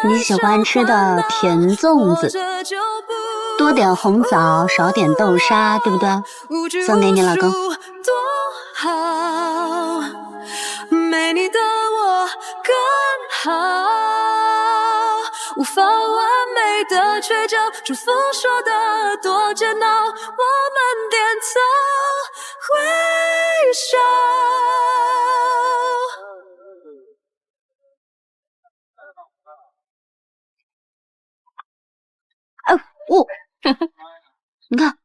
你喜欢吃的甜粽子，多点红枣，少点豆沙，对不对？送给你老公。没你的我更好，无法完美的追究，祝福说的多煎熬，我们点头挥手。哎，你看，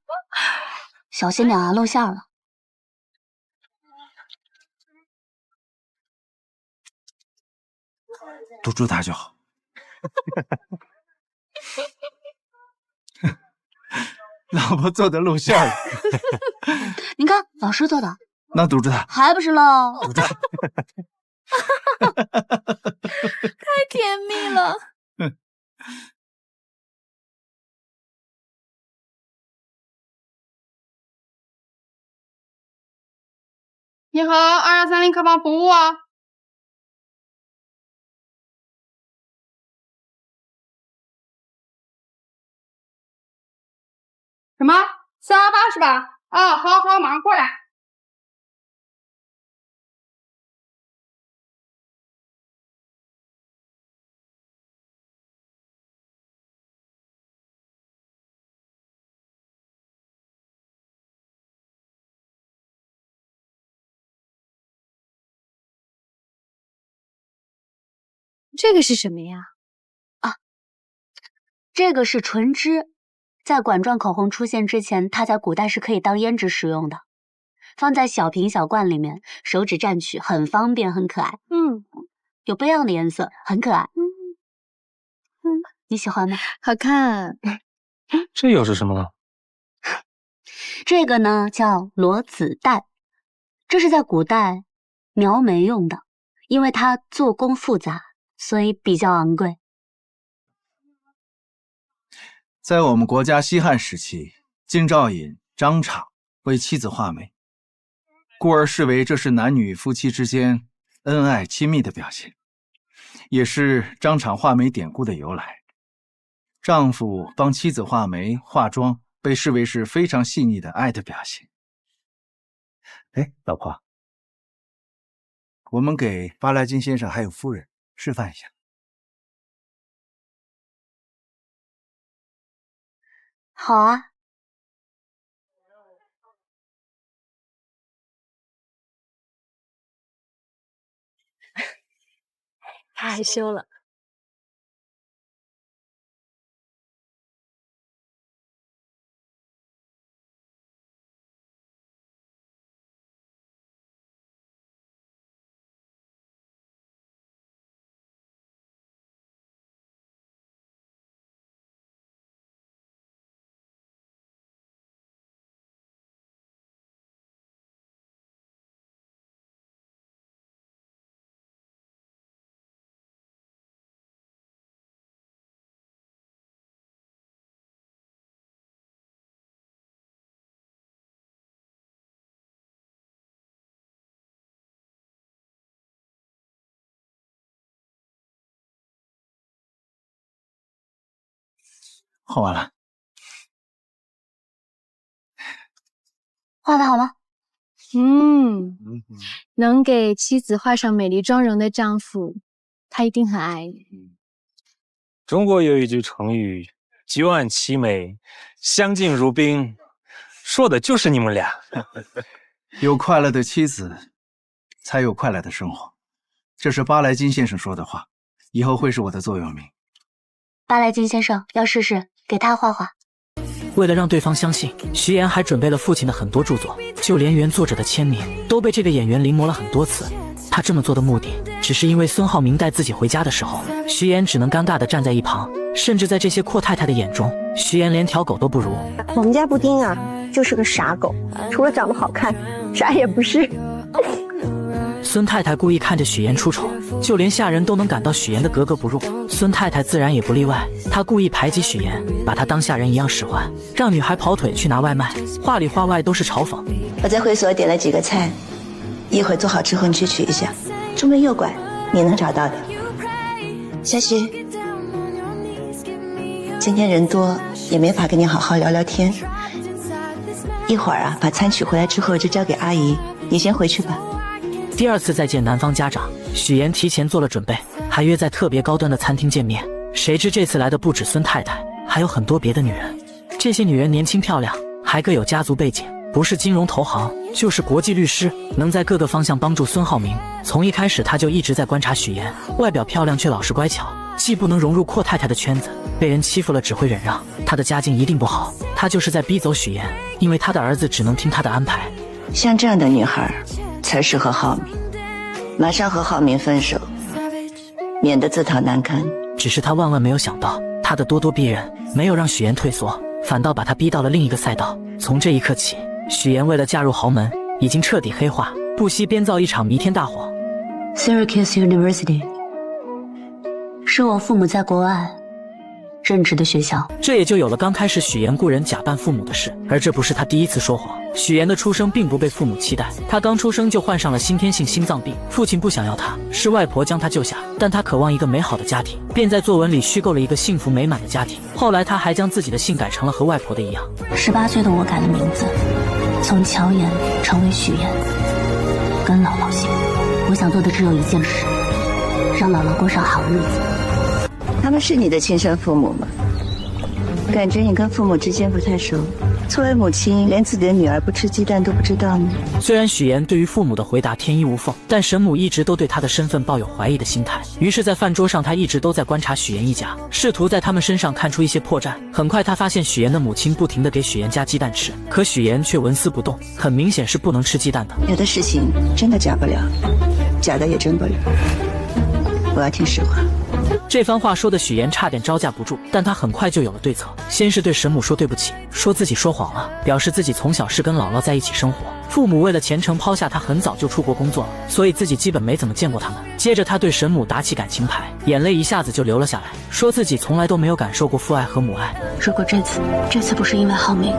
小心点啊，露馅了。堵住它就好。老婆做的露馅了。你看，老师做的。那堵住它。还不是漏？堵住它。太甜蜜了。你好，2230客房服务啊。什么428是吧？啊，好，马上过来。这个是什么呀？啊，这个是纯脂，在管状口红出现之前，它在古代是可以当胭脂使用的，放在小瓶小罐里面，手指蘸取，很方便，很可爱。有不一样的颜色，很可爱。你喜欢吗？好看。这又是什么呢？这个呢叫裸子带，这是在古代描眉用的，因为它做工复杂，所以比较昂贵。在我们国家西汉时期，京兆尹张敞为妻子画眉，故而视为这是男女夫妻之间恩爱亲密的表现，也是张敞画眉典故的由来。丈夫帮妻子画眉化妆，被视为是非常细腻的爱的表现。哎，老婆，我们给巴莱金先生还有夫人示范一下。好啊。他害羞了。画完了。画得好吗？能给妻子画上美丽妆容的丈夫，他一定很爱你。中国有一句成语“久安其美，相敬如宾”，说的就是你们俩。有快乐的妻子，才有快乐的生活。这是巴莱金先生说的话，以后会是我的座右铭。巴莱金先生，要试试给他画画。为了让对方相信，徐岩还准备了父亲的很多著作，就连原作者的签名都被这个演员临摹了很多次。他这么做的目的，只是因为孙浩明带自己回家的时候，徐岩只能尴尬地站在一旁，甚至在这些阔太太的眼中，徐岩连条狗都不如。我们家布丁啊，就是个傻狗，除了长得好看，啥也不是。孙太太故意看着许岩出丑，就连下人都能感到许岩的格格不入。孙太太自然也不例外，她故意排挤许岩，把她当下人一样使唤，让女孩跑腿去拿外卖，话里话外都是嘲讽。我在会所点了几个菜，一会做好之后你去取一下，中门右拐，你能找到的。小许，今天人多，也没法跟你好好聊聊天。一会儿啊，把餐取回来之后就交给阿姨，你先回去吧。第二次再见男方家长，许妍提前做了准备，还约在特别高端的餐厅见面。谁知这次来的不止孙太太，还有很多别的女人。这些女人年轻漂亮，还各有家族背景，不是金融投行，就是国际律师，能在各个方向帮助孙浩明。从一开始他就一直在观察许妍，外表漂亮却老实乖巧，既不能融入阔太太的圈子，被人欺负了只会忍让。她的家境一定不好，他就是在逼走许妍，因为他的儿子只能听他的安排。像这样的女孩才适合浩明，马上和浩明分手，免得自讨难堪。只是他万万没有想到，他的咄咄逼人没有让许妍退缩，反倒把他逼到了另一个赛道。从这一刻起，许妍为了嫁入豪门，已经彻底黑化，不惜编造一场弥天大谎。 Syracuse University 是我父母在国外任职的学校，这也就有了刚开始许妍雇人假扮父母的事。而这不是他第一次说谎。许妍的出生并不被父母期待，她刚出生就患上了先天性心脏病，父亲不想要她，是外婆将她救下。但她渴望一个美好的家庭，便在作文里虚构了一个幸福美满的家庭。后来她还将自己的姓改成了和外婆的一样。18岁的我改了名字，从乔妍成为许妍，跟姥姥姓。我想做的只有一件事，让姥姥过上好日子。他们是你的亲生父母吗？感觉你跟父母之间不太熟。作为母亲，连自己的女儿不吃鸡蛋都不知道呢。虽然许妍对于父母的回答天衣无缝，但沈母一直都对她的身份抱有怀疑的心态。于是，在饭桌上，她一直都在观察许妍一家，试图在他们身上看出一些破绽。很快，她发现许妍的母亲不停地给许妍加鸡蛋吃，可许妍却纹丝不动，很明显是不能吃鸡蛋的。有的事情真的假不了，假的也真不了。我要听实话。这番话说的许妍差点招架不住，但她很快就有了对策。先是对沈母说对不起，说自己说谎了，表示自己从小是跟姥姥在一起生活，父母为了前程抛下她很早就出国工作了，所以自己基本没怎么见过他们。接着她对沈母打起感情牌，眼泪一下子就流了下来，说自己从来都没有感受过父爱和母爱。如果这次不是因为浩明，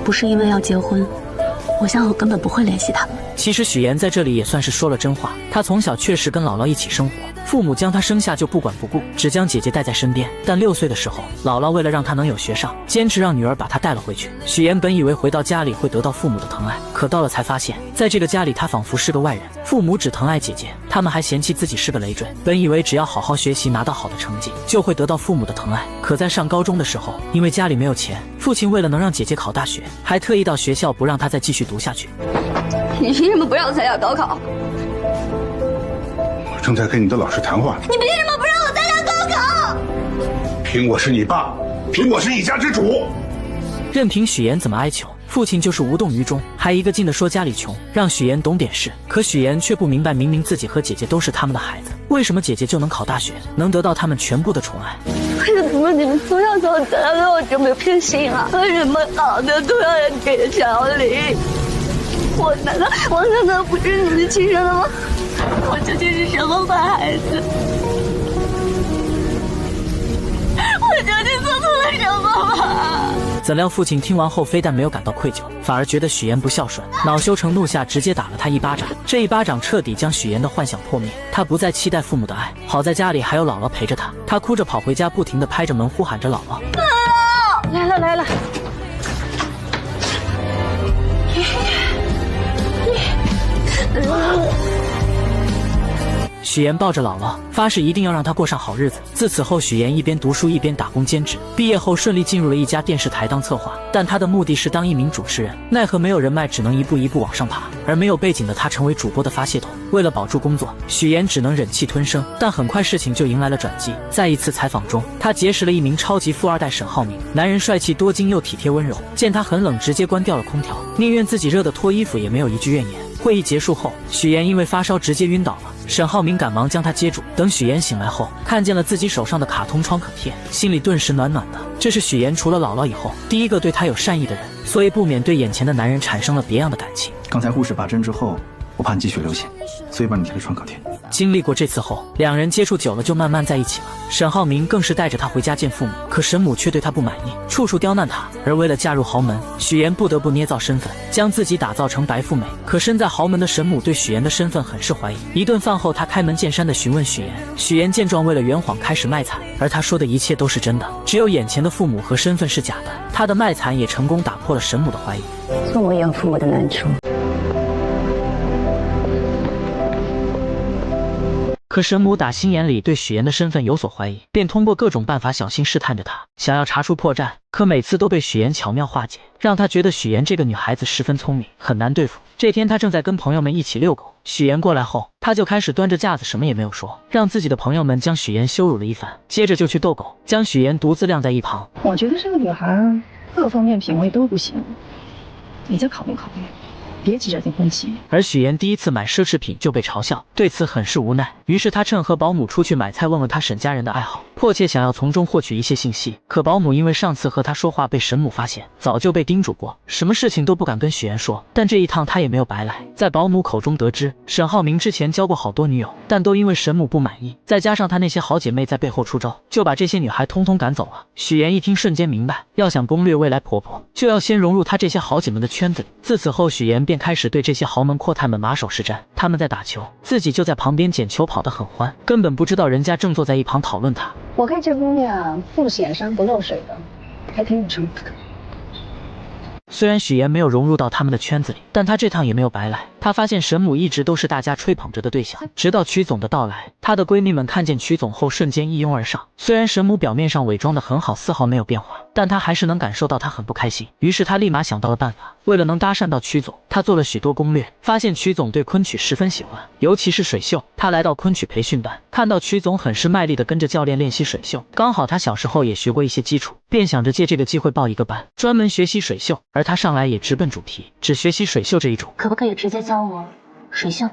不是因为要结婚，我想我根本不会联系他们。其实许妍在这里也算是说了真话，她从小确实跟姥姥一起生活，父母将她生下就不管不顾，只将姐姐带在身边。但6岁的时候，姥姥为了让她能有学上，坚持让女儿把她带了回去。许妍本以为回到家里会得到父母的疼爱，可到了才发现，在这个家里她仿佛是个外人，父母只疼爱姐姐，他们还嫌弃自己是个累赘。本以为只要好好学习拿到好的成绩，就会得到父母的疼爱，可在上高中的时候，因为家里没有钱，父亲为了能让姐姐考大学，还特意到学校不让她再继续读下去。你凭什么不让我参加高考？我正在跟你的老师谈话。你凭什么不让我参加高考？凭我是你爸，凭我是一家之主。任凭许妍怎么哀求，父亲就是无动于衷，还一个劲地说家里穷，让许妍懂点事。可许妍却不明白，明明自己和姐姐都是他们的孩子，为什么姐姐就能考大学，能得到他们全部的宠爱？为什么你们从小到大对我这么偏心啊？为什么好的都要人给小李？我难道不是你们亲生的吗？我究竟是什么坏孩子？我究竟做错了什么吗？怎料父亲听完后，非但没有感到愧疚，反而觉得许妍不孝顺，恼羞成怒下直接打了他一巴掌。这一巴掌彻底将许妍的幻想破灭，他不再期待父母的爱。好在家里还有姥姥陪着他，他哭着跑回家，不停地拍着门呼喊着姥姥。姥姥来了。许妍抱着姥姥，发誓一定要让她过上好日子。自此后，许妍一边读书一边打工兼职，毕业后顺利进入了一家电视台当策划，但她的目的是当一名主持人，奈何没有人脉，只能一步一步往上爬。而没有背景的她成为主播的发泄筒。为了保住工作，许妍只能忍气吞声，但很快事情就迎来了转机。在一次采访中，她结识了一名超级富二代沈浩明，男人帅气多金又体贴温柔，见他很冷，直接关掉了空调，宁愿自己热得脱衣服也没有一句怨言。会议结束后，许妍因为发烧直接晕倒了，沈浩明赶忙将她接住。等许妍醒来后，看见了自己手上的卡通创可贴，心里顿时暖暖的。这是许妍除了姥姥以后第一个对她有善意的人，所以不免对眼前的男人产生了别样的感情。刚才护士拔针之后，我怕你积血流血，所以帮你贴了创可贴。经历过这次后，两人接触久了就慢慢在一起了。沈浩明更是带着她回家见父母，可沈母却对他不满意，处处刁难他。而为了嫁入豪门，许妍不得不捏造身份，将自己打造成白富美。可身在豪门的沈母对许妍的身份很是怀疑。一顿饭后，他开门见山地询问许妍。许妍见状，为了圆谎开始卖惨，而他说的一切都是真的，只有眼前的父母和身份是假的。他的卖惨也成功打破了沈母的怀疑。父母也有父母的难处。可沈母打心眼里对许妍的身份有所怀疑，便通过各种办法小心试探着她，想要查出破绽。可每次都被许妍巧妙化解，让他觉得许妍这个女孩子十分聪明，很难对付。这天他正在跟朋友们一起遛狗，许妍过来后，他就开始端着架子什么也没有说，让自己的朋友们将许妍羞辱了一番，接着就去逗狗，将许妍独自晾在一旁。我觉得这个女孩各方面品味都不行，你再考虑考虑，别急着订婚期。而许妍第一次买奢侈品就被嘲笑，对此很是无奈。于是她趁和保姆出去买菜，问问她沈家人的爱好，迫切想要从中获取一些信息。可保姆因为上次和她说话被沈母发现，早就被叮嘱过，什么事情都不敢跟许妍说。但这一趟她也没有白来，在保姆口中得知，沈浩明之前交过好多女友，但都因为沈母不满意，再加上他那些好姐妹在背后出招，就把这些女孩通通赶走了。许妍一听瞬间明白，要想攻略未来婆婆，就要先融入她这些好姐妹的圈子里。自此后，许妍便开始对这些豪门阔太们马首是瞻。他们在打球，自己就在旁边捡球跑得很欢，根本不知道人家正坐在一旁讨论他。我看这姑娘不显山不漏水的，还挺有城府的。虽然许妍没有融入到他们的圈子里，但她这趟也没有白来。她发现沈母一直都是大家吹捧着的对象，直到曲总的到来，她的闺蜜们看见曲总后瞬间一拥而上。虽然沈母表面上伪装得很好，丝毫没有变化，但她还是能感受到她很不开心。于是她立马想到了办法，为了能搭讪到曲总，她做了许多攻略，发现曲总对昆曲十分喜欢，尤其是水袖。她来到昆曲培训班，看到曲总很是卖力地跟着教练练习水袖，刚好她小时候也学过一些基础，便想着借这个机会报一个班，专门学习水袖。而她上来也直奔主题，只学习水袖这一种。可不可以直接教我水袖、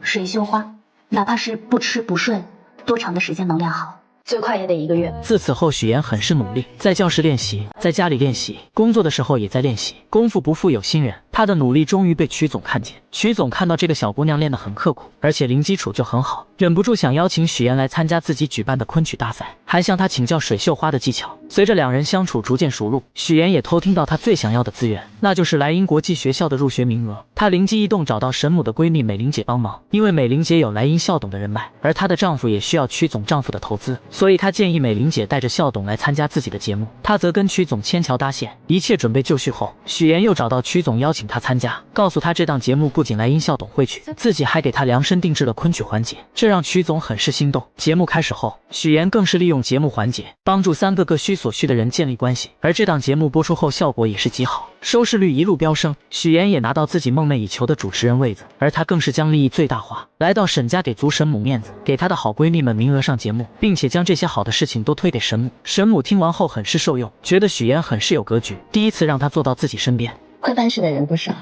水袖花，哪怕是不吃不睡，多长的时间能练好？最快也得1个月。自此后，许妍很是努力，在教室练习，在家里练习，工作的时候也在练习。功夫不负有心人，她的努力终于被曲总看见。曲总看到这个小姑娘练得很刻苦，而且零基础就很好，忍不住想邀请许妍来参加自己举办的昆曲大赛，还向她请教水袖花的技巧。随着两人相处逐渐熟络，许妍也偷听到她最想要的资源，那就是莱茵国际学校的入学名额。她灵机一动，找到沈母的闺蜜美玲姐帮忙，因为美玲姐有莱茵校董的人脉，而她的丈夫也需要曲总丈夫的投资，所以她建议美玲姐带着校董来参加自己的节目，她则跟曲总牵桥搭线。一切准备就绪后，许妍又找到曲总邀请她参加，告诉她这档节目不仅莱茵校董会去，自己还给她量身定制了昆曲环节，这让曲总很是心动。节目开始后，许妍更是利用节目环节帮助3个各需所需的人建立关系，而这档节目播出后效果也是极好，收视率一路飙升，许妍也拿到自己梦寐以求的主持人位子，而她更是将利益最大化，来到沈家给足沈母面子，给她的好闺蜜们名额上节目，并且将这些好的事情都推给沈母。沈母听完后很是受用，觉得许妍很是有格局，第一次让她坐到自己身边。会办事的人不少，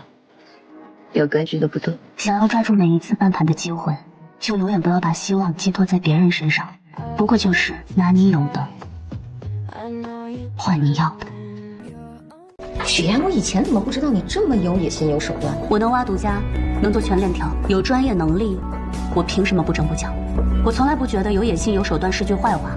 有格局的不多。想要抓住每一次翻盘的机会，就永远不要把希望寄托在别人身上，不过就是拿你有的换你要的。许妍，我以前怎么不知道你这么有野心有手段？我能挖独家，能做全链条，有专业能力，我凭什么不争不抢？我从来不觉得有野心有手段是句坏话，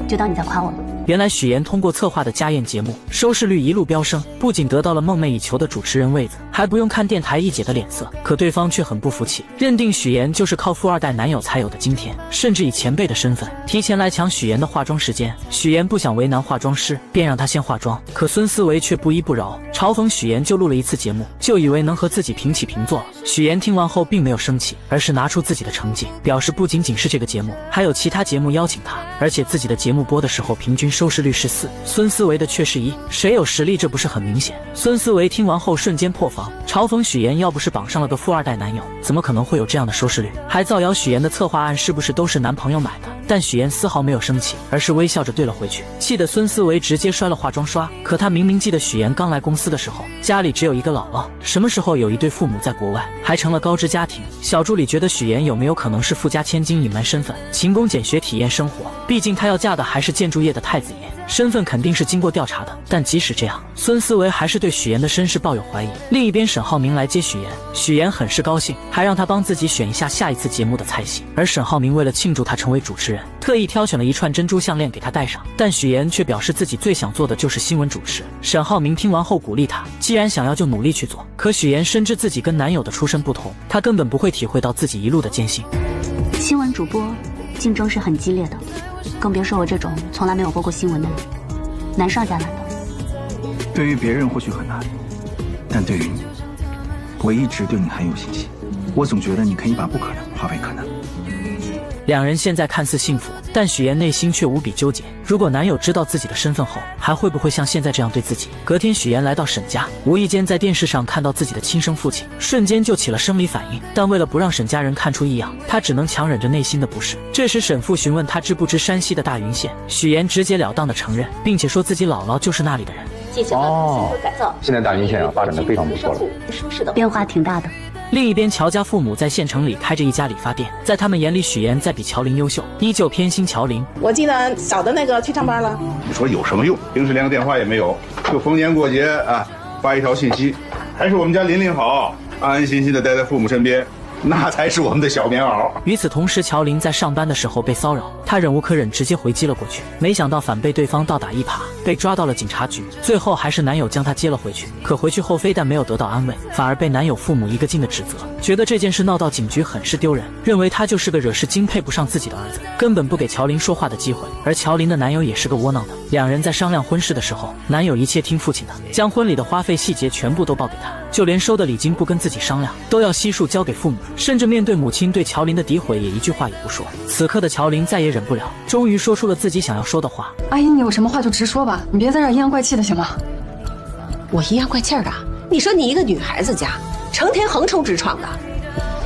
就当你在夸我了。原来许妍通过策划的家宴节目，收视率一路飙升，不仅得到了梦寐以求的主持人位子，还不用看电台一姐的脸色。可对方却很不服气，认定许妍就是靠富2代男友才有的今天，甚至以前辈的身份提前来抢许妍的化妆时间。许妍不想为难化妆师，便让她先化妆，可孙思维却不依不饶，嘲讽许妍就录了一次节目，就以为能和自己平起平坐了。许妍听完后并没有生气，而是拿出自己的成绩，表示不仅仅是这个节目，还有其他节目邀请她，而且自己的节目播的时候平均收视率是4，孙思维的却是1，谁有实力这不是很明显？孙思维听完后瞬间破防，嘲讽许妍要不是绑上了个富2代男友，怎么可能会有这样的收视率？还造谣许妍的策划案是不是都是男朋友买的？但许妍丝毫没有生气，而是微笑着对了回去，气得孙思维直接摔了化妆刷。可他明明记得许妍刚来公司的时候，家里只有一个姥姥，什么时候有一对父母在国外，还成了高知家庭。小助理觉得许妍有没有可能是富家千金隐瞒身份，勤工俭学体验生活，毕竟她要嫁的还是建筑业的太子爷。身份肯定是经过调查的。但即使这样，孙思维还是对许岩的身世抱有怀疑。另一边，沈浩明来接许岩，许岩很是高兴，还让他帮自己选一下下一次节目的菜系。而沈浩明为了庆祝他成为主持人，特意挑选了一串珍珠项链给他戴上。但许岩却表示自己最想做的就是新闻主持。沈浩明听完后鼓励他，既然想要就努力去做。可许岩深知自己跟男友的出身不同，他根本不会体会到自己一路的艰辛。新闻主播竞争是很激烈的，更别说我这种从来没有播过新闻的人，难上加难的。对于别人或许很难，但对于你，我一直对你很有信心。我总觉得你可以把不可能化为可能。两人现在看似幸福，但许岩内心却无比纠结。如果男友知道自己的身份后，还会不会像现在这样对自己？隔天，许岩来到沈家，无意间在电视上看到自己的亲生父亲，瞬间就起了生理反应。但为了不让沈家人看出异样，他只能强忍着内心的不适。这时，沈父询问他知不知山西的大云县，许岩直截了当的承认，并且说自己姥姥就是那里的人。现在大云县发展的非常不错了，变化挺大的。另一边，乔家父母在县城里开着一家理发店，在他们眼里，许岩在比乔林优秀，依旧偏心乔林。我记得小的那个去上班了，你说有什么用？平时连个电话也没有，就逢年过节啊发一条信息，还是我们家琳琳好，安安心心的待在父母身边，那才是我们的小棉袄。与此同时，乔林在上班的时候被骚扰，他忍无可忍，直接回击了过去，没想到反被对方倒打一耙，被抓到了警察局。最后还是男友将她接了回去，可回去后非但没有得到安慰，反而被男友父母一个劲的指责，觉得这件事闹到警局很是丢人，认为他就是个惹事精配不上自己的儿子，根本不给乔林说话的机会。而乔林的男友也是个窝囊的，两人在商量婚事的时候，男友一切听父亲的，将婚礼的花费细节全部都报给他，就连收的礼金不跟自己商量，都要悉数交给父母，甚至面对母亲对乔林的诋毁也一句话也不说。此刻的乔林再也忍不了，终于说出了自己想要说的话。阿姨，你有什么话就直说吧，你别在这阴阳怪气的行吗？我阴阳怪气的？你说你一个女孩子家，成天横冲直撞的，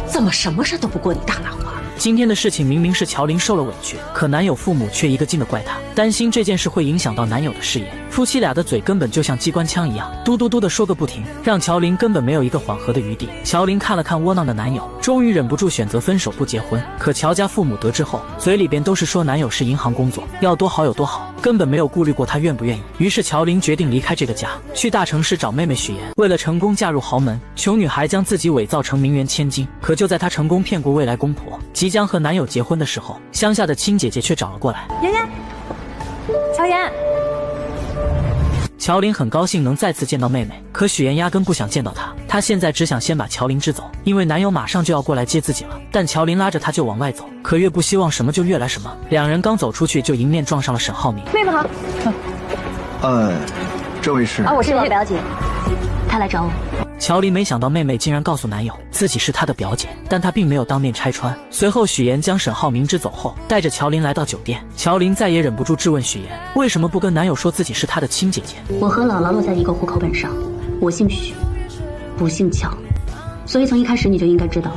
怎么什么事都不过你大脑啊？今天的事情明明是乔林受了委屈，可男友父母却一个劲的怪他，担心这件事会影响到男友的事业。夫妻俩的嘴根本就像机关枪一样，嘟嘟嘟的说个不停，让乔林根本没有一个缓和的余地。乔林看了看窝囊的男友，终于忍不住选择分手不结婚。可乔家父母得知后，嘴里边都是说男友是银行工作，要多好有多好，根本没有顾虑过他愿不愿意。于是乔林决定离开这个家，去大城市找妹妹许妍。为了成功嫁入豪门，穷女孩将自己伪造成名媛千金。可就在她成功骗过未来公婆，即将和男友结婚的时候，乡下的亲姐姐却找了过来。妍妍，乔妍。乔林很高兴能再次见到妹妹，可许妍压根不想见到她。她现在只想先把乔林支走，因为男友马上就要过来接自己了。但乔林拉着她就往外走，可越不希望什么就越来什么。两人刚走出去，就迎面撞上了沈浩明。妹妹好。这位是？我是表姐，她来找我。乔林没想到妹妹竟然告诉男友自己是她的表姐，但她并没有当面拆穿。随后许妍将沈浩明支走后，带着乔林来到酒店。乔林再也忍不住质问许妍，为什么不跟男友说自己是她的亲姐姐？我和姥姥落在一个户口本上，我姓许，不姓乔，所以从一开始你就应该知道，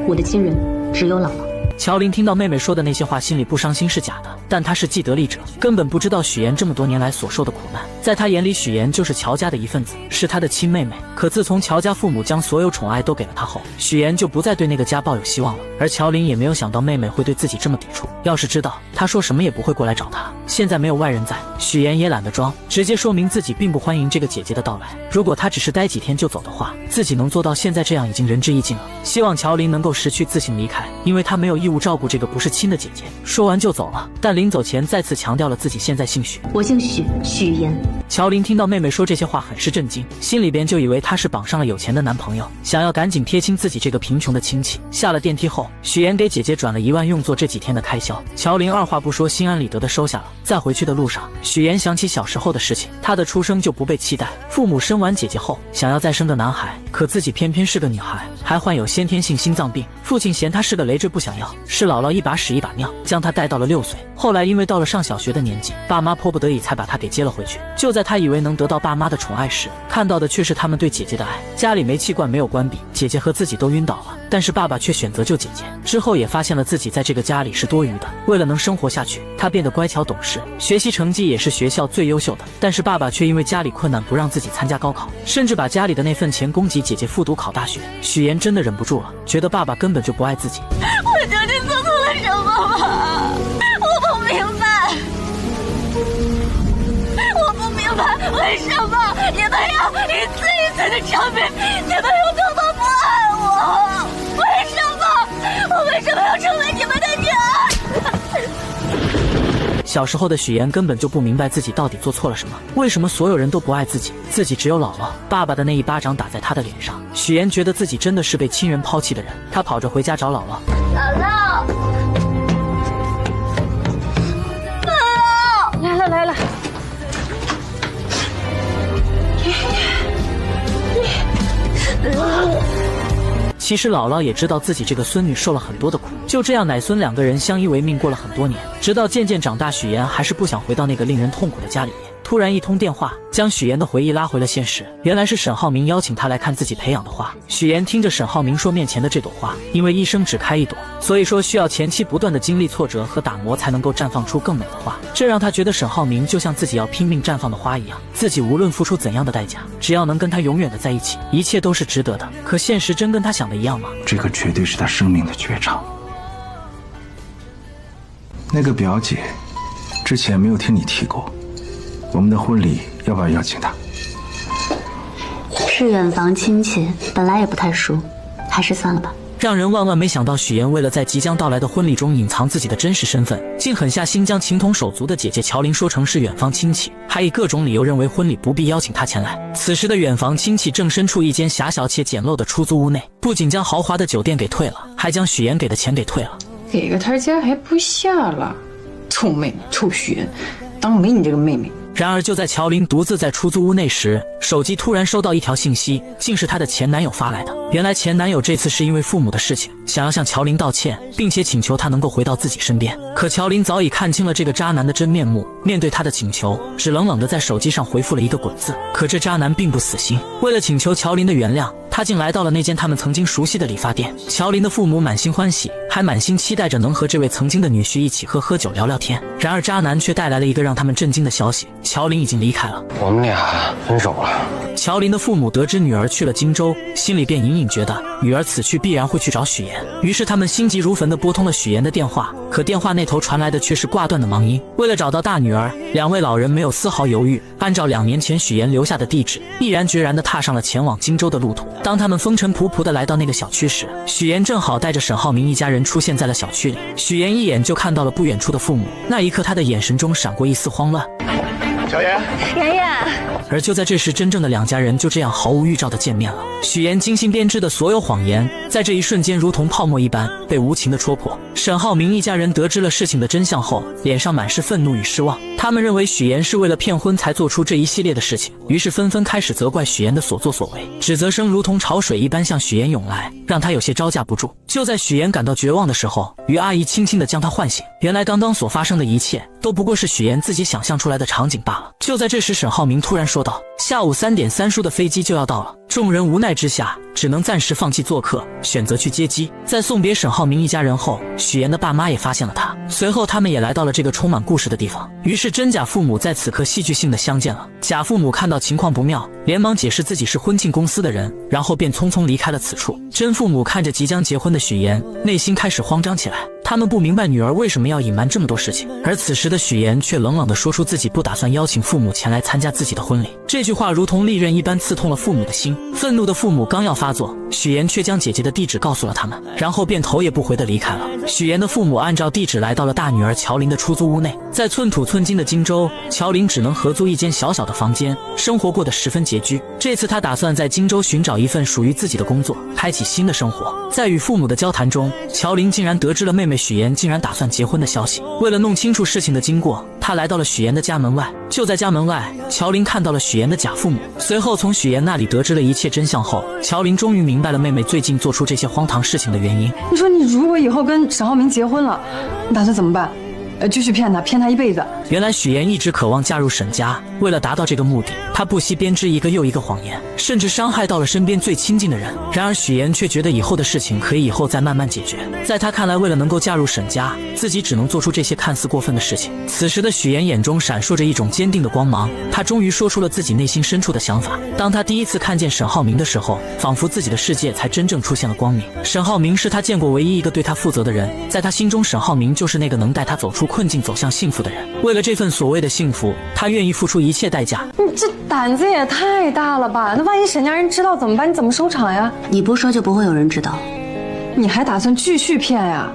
我的亲人只有姥姥。乔林听到妹妹说的那些话，心里不伤心是假的，但他是既得利者，根本不知道许妍这么多年来所受的苦难。在他眼里，许妍就是乔家的一份子，是他的亲妹妹。可自从乔家父母将所有宠爱都给了他后，许妍就不再对那个家抱有希望了。而乔林也没有想到妹妹会对自己这么抵触，要是知道，他说什么也不会过来找他。现在没有外人在，许妍也懒得装，直接说明自己并不欢迎这个姐姐的到来。如果她只是待几天就走的话，自己能做到现在这样已经仁至义尽了。希望乔林能够识趣自行离开，因为他没有义务照顾这个不是亲的姐姐。说完就走了，但临走前再次强调了自己现在姓许。我姓许，许妍。乔林听到妹妹说这些话很是震惊，心里边就以为她是绑上了有钱的男朋友，想要赶紧贴亲自己这个贫穷的亲戚。下了电梯后，许妍给姐姐转了1万用作这几天的开销，乔林二话不说心安理得的收下了。在回去的路上，许妍想起小时候的事情，她的出生就不被期待，父母生完姐姐后想要再生个男孩，可自己偏偏是个女孩，还患有先天性心脏病，父亲嫌她是个累赘不想要，是姥姥一把屎一把尿将她带到了6岁。后来因为到了上小学的年纪，爸妈迫不得已才把她给接了回去。就在她以为能得到爸妈的宠爱时，看到的却是他们对姐姐的爱。家里煤气罐没有关闭，姐姐和自己都晕倒了，但是爸爸却选择救姐姐。之后也发现了自己在这个家里是多余的，为了能生活下去，他变得乖巧懂事，学习成绩也是学校最优秀的。但是爸爸却因为家里困难不让自己参加高考，甚至把家里的那份钱供给姐姐复读考大学。许妍真的忍不住了，觉得爸爸根本就不爱自己。我究竟做错了什么吗？我不明白。小明，你们有多么不爱我？为什么？我为什么要成为你们的女儿？小时候的许岩根本就不明白自己到底做错了什么，为什么所有人都不爱自己，自己只有姥姥。爸爸的那一巴掌打在他的脸上，许岩觉得自己真的是被亲人抛弃的人。他跑着回家找姥姥。姥姥，姥姥，来了。其实姥姥也知道自己这个孙女受了很多的苦，就这样奶孙两个人相依为命过了很多年，直到渐渐长大，许岩还是不想回到那个令人痛苦的家里面。突然一通电话将许岩的回忆拉回了现实，原来是沈浩明邀请他来看自己培养的花。许岩听着沈浩明说，面前的这朵花因为一生只开一朵，所以说需要前期不断的经历挫折和打磨才能够绽放出更美的花，这让他觉得沈浩明就像自己要拼命绽放的花一样，自己无论付出怎样的代价，只要能跟他永远的在一起，一切都是值得的。可现实真跟他想的一样吗？这个绝对是他生命的绝唱。那个表姐之前没有听你提过，我们的婚礼要不要邀请她？是远房亲戚，本来也不太熟，还是算了吧。让人万万没想到，许岩为了在即将到来的婚礼中隐藏自己的真实身份，竟狠下心将情同手足的姐姐乔琳说成是远房亲戚，还以各种理由认为婚礼不必邀请她前来。此时的远房亲戚正身处一间狭小且简陋的出租屋内，不仅将豪华的酒店给退了，还将许岩给的钱给退了。给个台阶还不下了，臭妹妹，臭许岩，当没你这个妹妹。然而就在乔琳独自在出租屋内时，手机突然收到一条信息，竟是她的前男友发来的。原来前男友这次是因为父母的事情，想要向乔琳道歉，并且请求她能够回到自己身边。可乔琳早已看清了这个渣男的真面目，面对他的请求，只冷冷地在手机上回复了一个滚字。可这渣男并不死心，为了请求乔琳的原谅，他竟来到了那间他们曾经熟悉的理发店。乔琳的父母满心欢喜，还满心期待着能和这位曾经的女婿一起喝酒聊聊天。然而渣男却带来了一个让他们震惊的消息，乔琳已经离开了，我们俩分手了。乔琳的父母得知女儿去了荆州，心里便隐隐觉得女儿此去必然会去找许岩，于是他们心急如焚地拨通了许岩的电话，可电话那头传来的却是挂断的忙音。为了找到大女儿，两位老人没有丝毫犹豫，按照2年前许岩留下的地址，毅然决然地踏上了前往荆州的路途。当他们风尘仆仆地来到那个小区时，许岩正好带着沈浩明一家人出现在了小区里。许岩一眼就看到了不远处的父母，那一刻他的眼神中闪过一丝慌乱。小妍，妍妍。而就在这时，真正的两家人就这样毫无预兆地见面了。许岩精心编织的所有谎言，在这一瞬间如同泡沫一般被无情地戳破。沈浩明一家人得知了事情的真相后，脸上满是愤怒与失望。他们认为许岩是为了骗婚才做出这一系列的事情，于是纷纷开始责怪许岩的所作所为，指责声如同潮水一般向许岩涌来，让他有些招架不住。就在许岩感到绝望的时候，于阿姨轻轻地将他唤醒。原来刚刚所发生的一切都不过是许岩自己想象出来的场景罢了。就在这时，沈浩明突然说道：“下午3点3叔的飞机就要到了。”众人无奈之下，只能暂时放弃做客，选择去接机。在送别沈浩明一家人后，许岩的爸妈也发现了他，随后他们也来到了这个充满故事的地方。于是真假父母在此刻戏剧性的相见了。假父母看到情况不妙，连忙解释自己是婚庆公司的人，然后便匆匆离开了此处。真父母看着即将结婚的许岩，内心开始慌张起来。他们不明白女儿为什么要隐瞒这么多事情，而此时的许岩却冷冷地说出自己不打算邀请父母前来参加自己的婚礼。这句话如同利刃一般刺痛了父母的心。愤怒的父母刚要发作，许岩却将姐姐的地址告诉了他们，然后便头也不回地离开了。许岩的父母按照地址来到了大女儿乔琳的出租屋内。在寸土寸金的荆州，乔琳只能合租一间小小的房间，生活过得十分拮据。这次她打算在荆州寻找一份属于自己的工作，开启新的生活。在与父母的交谈中，乔琳竟然得知了妹妹许岩竟然打算结婚的消息。为了弄清楚事情的经过，她来到了许岩的家门外。就在家门外，乔琳看到了许岩的假父母，随后从许岩那里得知了一切真相后，乔琳终于明白了妹妹最近做出这些荒唐事情的原因。你说你如果以后跟沈浩明结婚了，你打算怎么办？继续骗他一辈子。原来许岩一直渴望嫁入沈家，为了达到这个目的，他不惜编织一个又一个谎言，甚至伤害到了身边最亲近的人。然而许岩却觉得以后的事情可以以后再慢慢解决。在他看来，为了能够嫁入沈家，自己只能做出这些看似过分的事情。此时的许岩眼中闪烁着一种坚定的光芒，他终于说出了自己内心深处的想法。当他第一次看见沈浩明的时候，仿佛自己的世界才真正出现了光明。沈浩明是他见过唯一一个对他负责的人，在他心中，沈浩明就是那个能带他走出困境走向幸福的人。为了这份所谓的幸福，他愿意付出一切代价。这胆子也太大了吧？那万一沈家人知道怎么办？你怎么收场呀？你不说就不会有人知道。你还打算继续骗呀？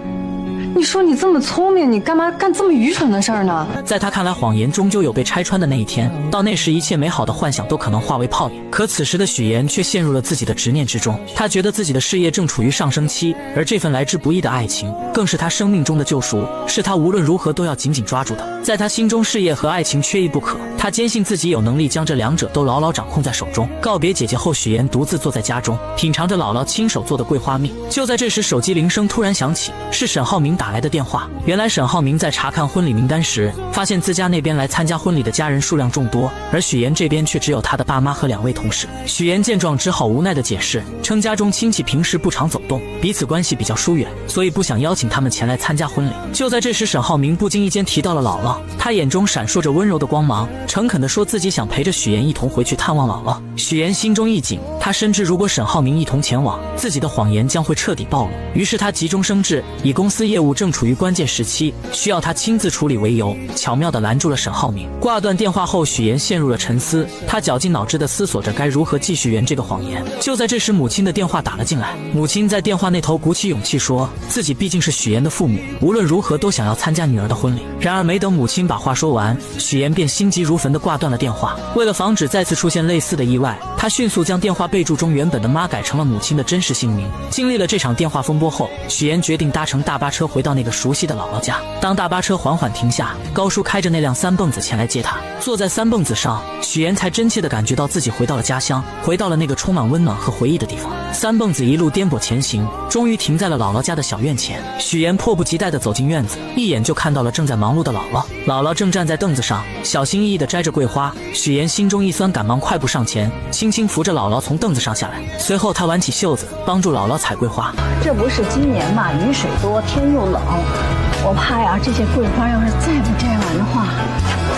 你说你这么聪明，你干嘛干这么愚蠢的事儿呢？在他看来，谎言终究有被拆穿的那一天，到那时一切美好的幻想都可能化为泡影。可此时的许妍却陷入了自己的执念之中，她觉得自己的事业正处于上升期，而这份来之不易的爱情更是她生命中的救赎，是她无论如何都要紧紧抓住的。在她心中，事业和爱情缺一不可，她坚信自己有能力将这两者都牢牢掌控在手中。告别姐姐后，许妍独自坐在家中，品尝着姥姥亲手做的桂花蜜。就在这时，手机铃声突然响起，是沈浩明打来的电话。原来沈浩明在查看婚礼名单时，发现自家那边来参加婚礼的家人数量众多，而许妍这边却只有她的爸妈和2位同事。许妍见状只好无奈地解释，称家中亲戚平时不常走动，彼此关系比较疏远，所以不想邀请他们前来参加婚礼。就在这时，沈浩明不经意间提到了姥姥，他眼中闪烁着温柔的光芒，诚恳地说自己想陪着许妍一同回去探望姥姥。许妍心中一紧，他深知如果沈浩明一同前往，自己的谎言将会彻底暴露，于是他急中生智，以公司业务正处于关键时期，需要他亲自处理为由，巧妙地拦住了沈浩明。挂断电话后，许妍陷入了沉思，她绞尽脑汁地思索着该如何继续圆这个谎言。就在这时，母亲的电话打了进来，母亲在电话那头鼓起勇气说，自己毕竟是许妍的父母，无论如何都想要参加女儿的婚礼。然而没等母亲把话说完，许妍便心急如焚地挂断了电话。为了防止再次出现类似的意外，她迅速将电话备注中原本的妈改成了母亲的真实姓名。经历了这场电话风波后，许妍决定搭乘大巴车回到那个熟悉的姥姥家。当大巴车缓缓停下，高叔开着那辆三蹦子前来接她。坐在三蹦子上，许妍才真切地感觉到自己回到了家乡，回到了那个充满温暖和回忆的地方。三蹦子一路颠簸前行，终于停在了姥姥家的小院前。许妍迫不及待地走进院子，一眼就看到了正在忙碌的姥姥。姥姥正站在凳子上，小心翼翼地摘着桂花。许妍心中一酸，赶忙快步上前，轻轻扶着姥姥从凳子上下来。随后她挽起袖子，帮助姥姥采桂花。这不是今年嘛，雨水多，天又冷，我怕呀，这些桂花要是再不摘完的话，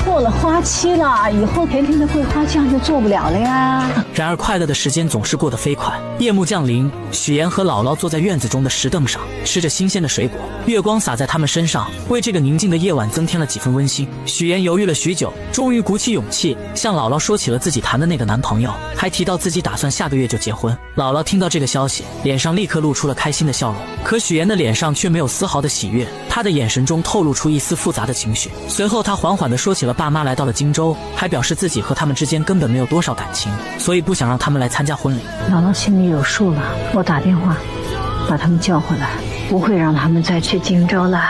过了花期了，以后甜甜的桂花酱就做不了了呀。然而快乐的时间总是过得飞快，夜幕降临，许妍和姥姥坐在院子中的石凳上，吃着新鲜的水果，月光洒在他们身上，为这个宁静的夜晚增添了几分温馨。许妍犹豫了许久，终于鼓起勇气向姥姥说起了自己谈的那个男朋友，还提到自己打算下个月就结婚。姥姥听到这个消息，脸上立刻露出了开心的笑容，可许妍的脸上却没有丝毫的喜悦，她的眼神中透露出一丝复杂的情绪。随后她缓缓地说起了爸妈来到了荆州，还表示自己和他们之间根本没有多少感情，所以不想让他们来参加婚礼。姥姥心里有数了，我打电话把他们叫回来，不会让他们再去荆州了。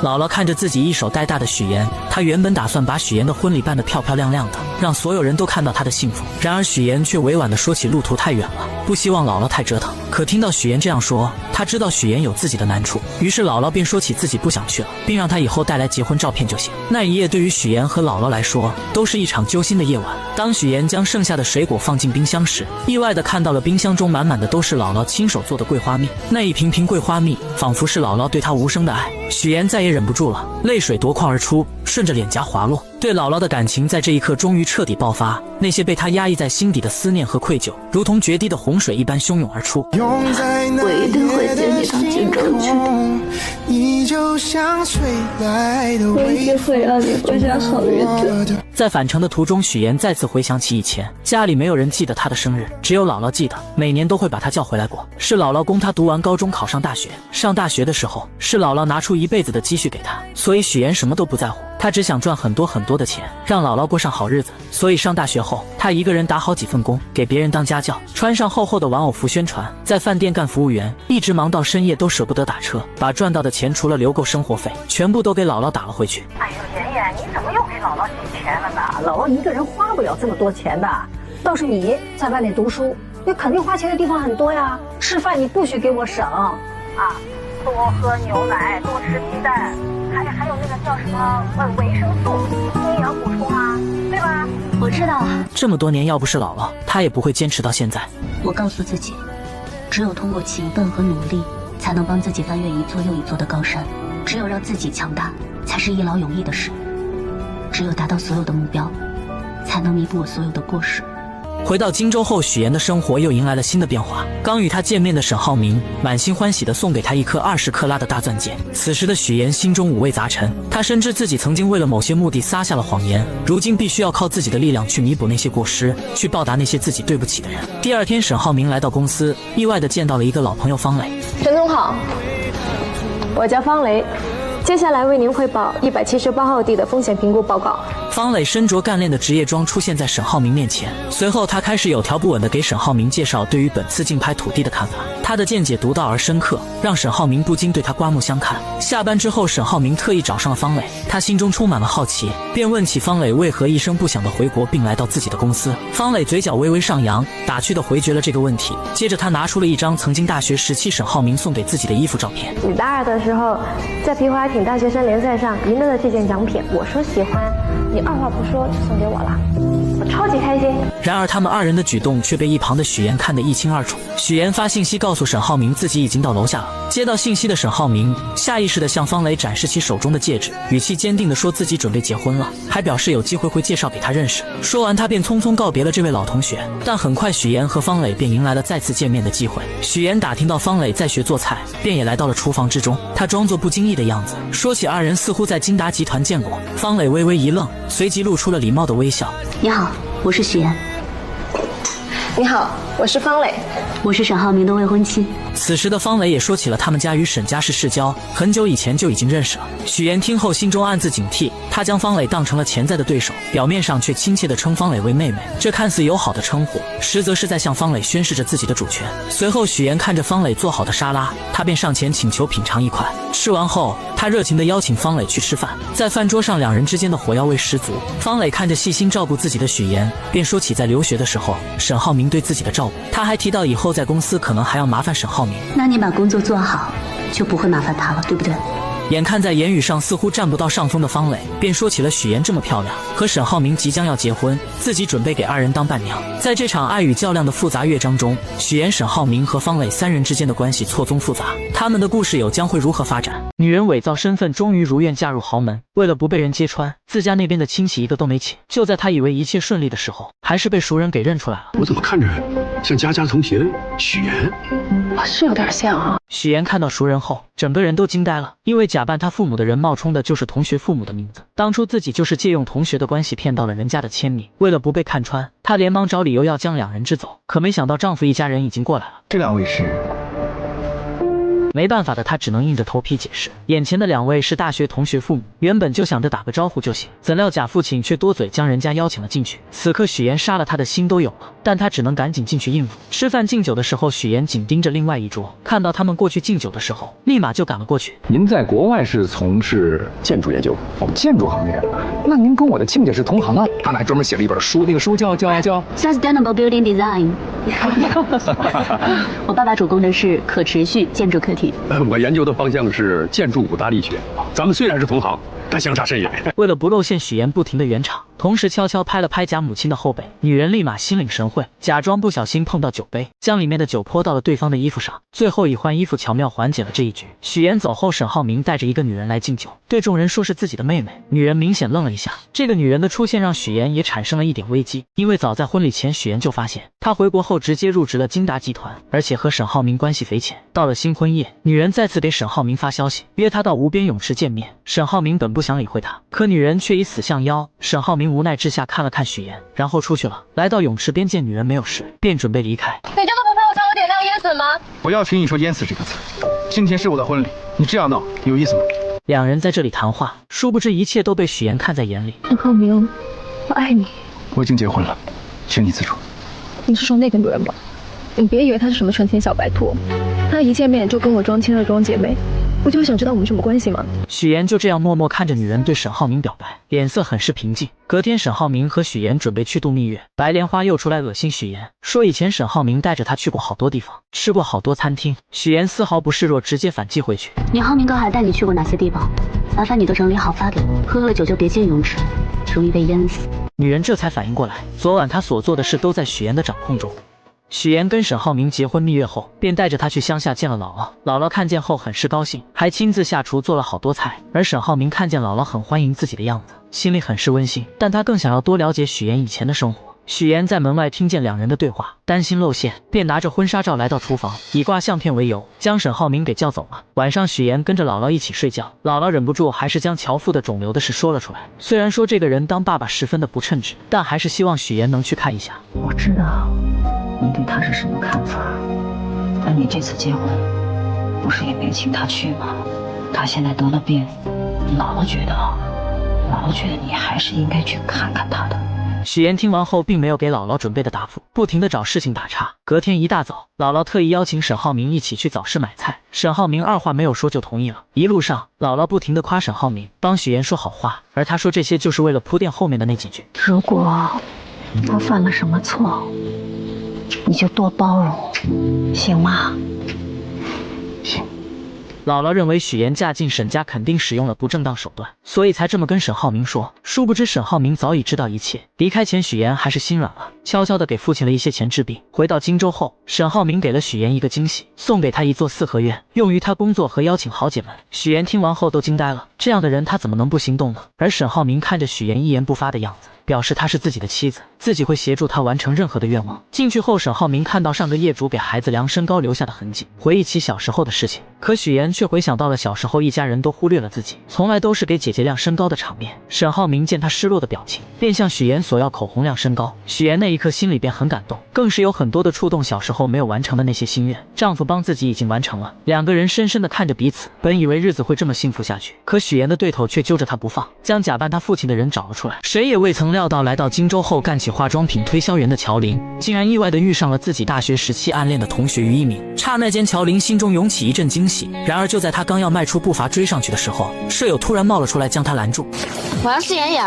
姥姥看着自己一手带大的许妍，她原本打算把许妍的婚礼办得漂漂亮亮的，让所有人都看到她的幸福。然而许妍却委婉地说起路途太远了，不希望姥姥太折腾。可听到许妍这样说，她知道许妍有自己的难处，于是姥姥便说起自己不想去了，并让她以后带来结婚照片就行。那一夜对于许妍和姥姥来说都是一场揪心的夜晚。当许妍将剩下的水果放进冰箱时，意外地看到了冰箱中满满的都是姥姥亲手做的桂花蜜。那一瓶瓶桂花蜜仿佛是姥姥对她无声的爱。许妍再也忍不住了，泪水夺眶而出，顺着脸颊滑落。对姥姥的感情在这一刻终于彻底爆发，那些被她压抑在心底的思念和愧疚，如同决堤的洪水一般汹涌而出。我一定会接你到荆州去的，我一定会让你过上好日子。在返程的途中，许妍再次回想起以前，家里没有人记得她的生日，只有姥姥记得，每年都会把她叫回来过。是姥姥供她读完高中考上大学，上大学的时候是姥姥拿出一辈子的积蓄给她，所以许妍什么都不在乎，她只想赚很多很多的钱，让姥姥过上好日子。所以上大学后，她一个人打好几份工，给别人当家教，穿上厚厚的玩偶服宣传，在饭店干服务员，一直忙到深夜都舍不得打车，把赚到的钱除了留够生活费，全部都给姥姥打了回去。哎呦，妍妍，你怎么又给姥姥省钱了呢？姥姥一个人花不了这么多钱的，倒是你在外面读书，你肯定花钱的地方很多呀。吃饭你不许给我省啊，多喝牛奶，多吃鸡蛋，还有那个叫什么维生素，营养补充啊，对吧？我知道了。这么多年，要不是姥姥，她也不会坚持到现在。我告诉自己，只有通过勤奋和努力，才能帮自己翻越一座又一座的高山。只有让自己强大，才是一劳永逸的事。只有达到所有的目标，才能弥补我所有的过失。回到荆州后，许岩的生活又迎来了新的变化。刚与他见面的沈浩明满心欢喜地送给他一颗20克拉的大钻戒。此时的许岩心中五味杂陈，他深知自己曾经为了某些目的撒下了谎言，如今必须要靠自己的力量去弥补那些过失，去报答那些自己对不起的人。第二天，沈浩明来到公司，意外地见到了一个老朋友方磊。陈总好，我叫方雷，接下来为您汇报178号地的风险评估报告。方磊身着干练的职业装出现在沈浩明面前，随后他开始有条不紊地给沈浩明介绍对于本次竞拍土地的看法。他的见解独到而深刻，让沈浩明不禁对他刮目相看。下班之后，沈浩明特意找上了方磊，他心中充满了好奇，便问起方磊为何一声不响地回国并来到自己的公司。方磊嘴角微微上扬，打趣地回绝了这个问题。接着他拿出了一张曾经大学时期沈浩明送给自己的衣服照片。你大2的时候在皮划艇大学生联赛上赢得了这件奖品，我说喜欢，你二话不说就送给我了，我超级开心。然而他们二人的举动却被一旁的许岩看得一清二楚。许岩发信息告诉沈浩明自己已经到楼下了。接到信息的沈浩明下意识地向方磊展示起手中的戒指，语气坚定地说自己准备结婚了，还表示有机会会介绍给他认识。说完他便匆匆告别了这位老同学。但很快许岩和方磊便迎来了再次见面的机会。许岩打听到方磊在学做菜，便也来到了厨房之中。他装作不经意的样子，说起二人似乎在金达集团见过。方磊微微一愣，随即露出了礼貌的微笑。你好，我是许岩。你好，我是方磊，我是沈浩明的未婚妻。此时的方磊也说起了他们家与沈家是世交，很久以前就已经认识了。许岩听后心中暗自警惕，他将方磊当成了潜在的对手，表面上却亲切地称方磊为妹妹。这看似友好的称呼，实则是在向方磊宣示着自己的主权。随后许岩看着方磊做好的沙拉，他便上前请求品尝一块。吃完后，他热情地邀请方磊去吃饭。在饭桌上，两人之间的火药味十足。方磊看着细心照顾自己的许岩，便说起在留学的时候沈浩明对自己的照顾。他还提到以后在公司可能还要麻烦沈浩明。那你把工作做好，就不会麻烦他了，对不对？眼看在言语上似乎占不到上风的方磊，便说起了许岩这么漂亮，和沈浩明即将要结婚，自己准备给二人当伴娘。在这场爱与较量的复杂乐章中，许岩、沈浩明和方磊三人之间的关系错综复杂，他们的故事有将会如何发展？女人伪造身份，终于如愿嫁入豪门，为了不被人揭穿，自家那边的亲戚一个都没请。就在她以为一切顺利的时候，还是被熟人给认出来了。我怎么看着像佳佳同学许岩？是有点像啊。许岩看到熟人后，整个人都惊呆了，因为假扮他父母的人冒充的就是同学父母的名字。当初自己就是借用同学的关系骗到了人家的签名，为了不被看穿，她连忙找理由要将两人支走。可没想到丈夫一家人已经过来了。这两位是？没办法的她只能硬着头皮解释，眼前的两位是大学同学父母，原本就想着打个招呼就行，怎料贾父亲却多嘴将人家邀请了进去。此刻许岩杀了他的心都有了，但他只能赶紧进去应付。吃饭敬酒的时候，许岩紧盯着另外一桌，看到他们过去敬酒的时候，立马就赶了过去。您在国外是从事建筑研究？哦，建筑行业。那您跟我的亲家是同行啊？他还专门写了一本书，那个书叫 Sustainable Building Design 。我爸爸主攻的是可持续建筑课题。我研究的方向是建筑五大力学。咱们虽然是同行，但相差甚远。为了不露馅，许岩不停地圆场，同时悄悄拍了拍贾母亲的后背。女人立马心领神会，假装不小心碰到酒杯，将里面的酒泼到了对方的衣服上，最后以换衣服巧妙缓解了这一局。许岩走后，沈浩明带着一个女人来敬酒，对众人说是自己的妹妹。女人明显愣了一下，这个女人的出现让许岩也产生了一点危机，因为早在婚礼前，许岩就发现她回国后直接入职了金达集团，而且和沈浩明关系匪浅。到了新婚夜，女人再次给沈浩明发消息，约他到无边泳池见面。沈浩明本不想理会她，可女人却以死相邀。沈浩明无奈之下看了看许岩，然后出去了。来到泳池边，见女人没有事，便准备离开。你真的不怕我向我点亮烟死吗？不要听你说淹死这个词。今天是我的婚礼，你这样闹有意思吗？两人在这里谈话，殊不知一切都被许岩看在眼里。沈浩明，我爱你。我已经结婚了，请你自重。你是说那个女人吧？你别以为她是什么纯情小白兔，她一见面就跟我装亲热装姐妹，不就想知道我们什么关系吗？许岩就这样默默看着女人对沈浩明表白，脸色很是平静。隔天，沈浩明和许岩准备去度蜜月，白莲花又出来恶心许岩，说以前沈浩明带着他去过好多地方，吃过好多餐厅。许岩丝毫不示弱，直接反击回去。你浩明哥还带你去过哪些地方？麻烦你都整理好发给我。喝了酒就别进泳池，容易被淹死。女人这才反应过来，昨晚她所做的事都在许岩的掌控中。许岩跟沈浩明结婚蜜月后，便带着他去乡下见了姥姥。姥姥看见后很是高兴，还亲自下厨做了好多菜。而沈浩明看见姥姥很欢迎自己的样子，心里很是温馨，但他更想要多了解许岩以前的生活。许岩在门外听见两人的对话，担心露馅，便拿着婚纱照来到厨房，以挂相片为由将沈浩明给叫走了。晚上许岩跟着姥姥一起睡觉，姥姥忍不住还是将乔父的肿瘤的事说了出来。虽然说这个人当爸爸十分的不称职，但还是希望许岩能去看一下。我知道你对他是什么看法，但你这次结婚不是也没请他去吗？他现在得了病，姥姥觉得你还是应该去看看他的。许岩听完后并没有给姥姥准备的答复，不停地找事情打岔。隔天一大早，姥姥特意邀请沈浩明一起去早市买菜，沈浩明二话没有说就同意了。一路上，姥姥不停地夸沈浩明，帮许岩说好话，而他说这些就是为了铺垫后面的那几句。如果他犯了什么错，你就多包容，行吗？行。姥姥认为许岩嫁进沈家肯定使用了不正当手段，所以才这么跟沈浩明说。殊不知沈浩明早已知道一切。离开前许岩还是心软了，悄悄地给父亲了一些钱治病。回到荆州后，沈浩明给了许岩一个惊喜，送给他一座四合院，用于他工作和邀请豪姐们。许岩听完后都惊呆了，这样的人他怎么能不心动呢？而沈浩明看着许岩一言不发的样子，表示她是自己的妻子，自己会协助她完成任何的愿望。进去后，沈浩明看到上个业主给孩子量身高留下的痕迹，回忆起小时候的事情。可许岩却回想到了小时候一家人都忽略了自己，从来都是给姐姐量身高的场面。沈浩明见她失落的表情，便向许岩索要口红量身高。许岩那一刻心里便很感动，更是有很多的触动小时候没有完成的那些心愿，丈夫帮自己已经完成了。两个人深深地看着彼此，本以为日子会这么幸福下去，可许岩的对头却揪着她不放，将假扮他父亲的人找了出来。谁也未曾料到，来到荆州后干起化妆品推销员的乔琳，竟然意外地遇上了自己大学时期暗恋的同学于一鸣。刹那间，乔琳心中涌起一阵惊喜。然而就在她刚要迈出步伐追上去的时候，舍友突然冒了出来将她拦住。我要试妍妍。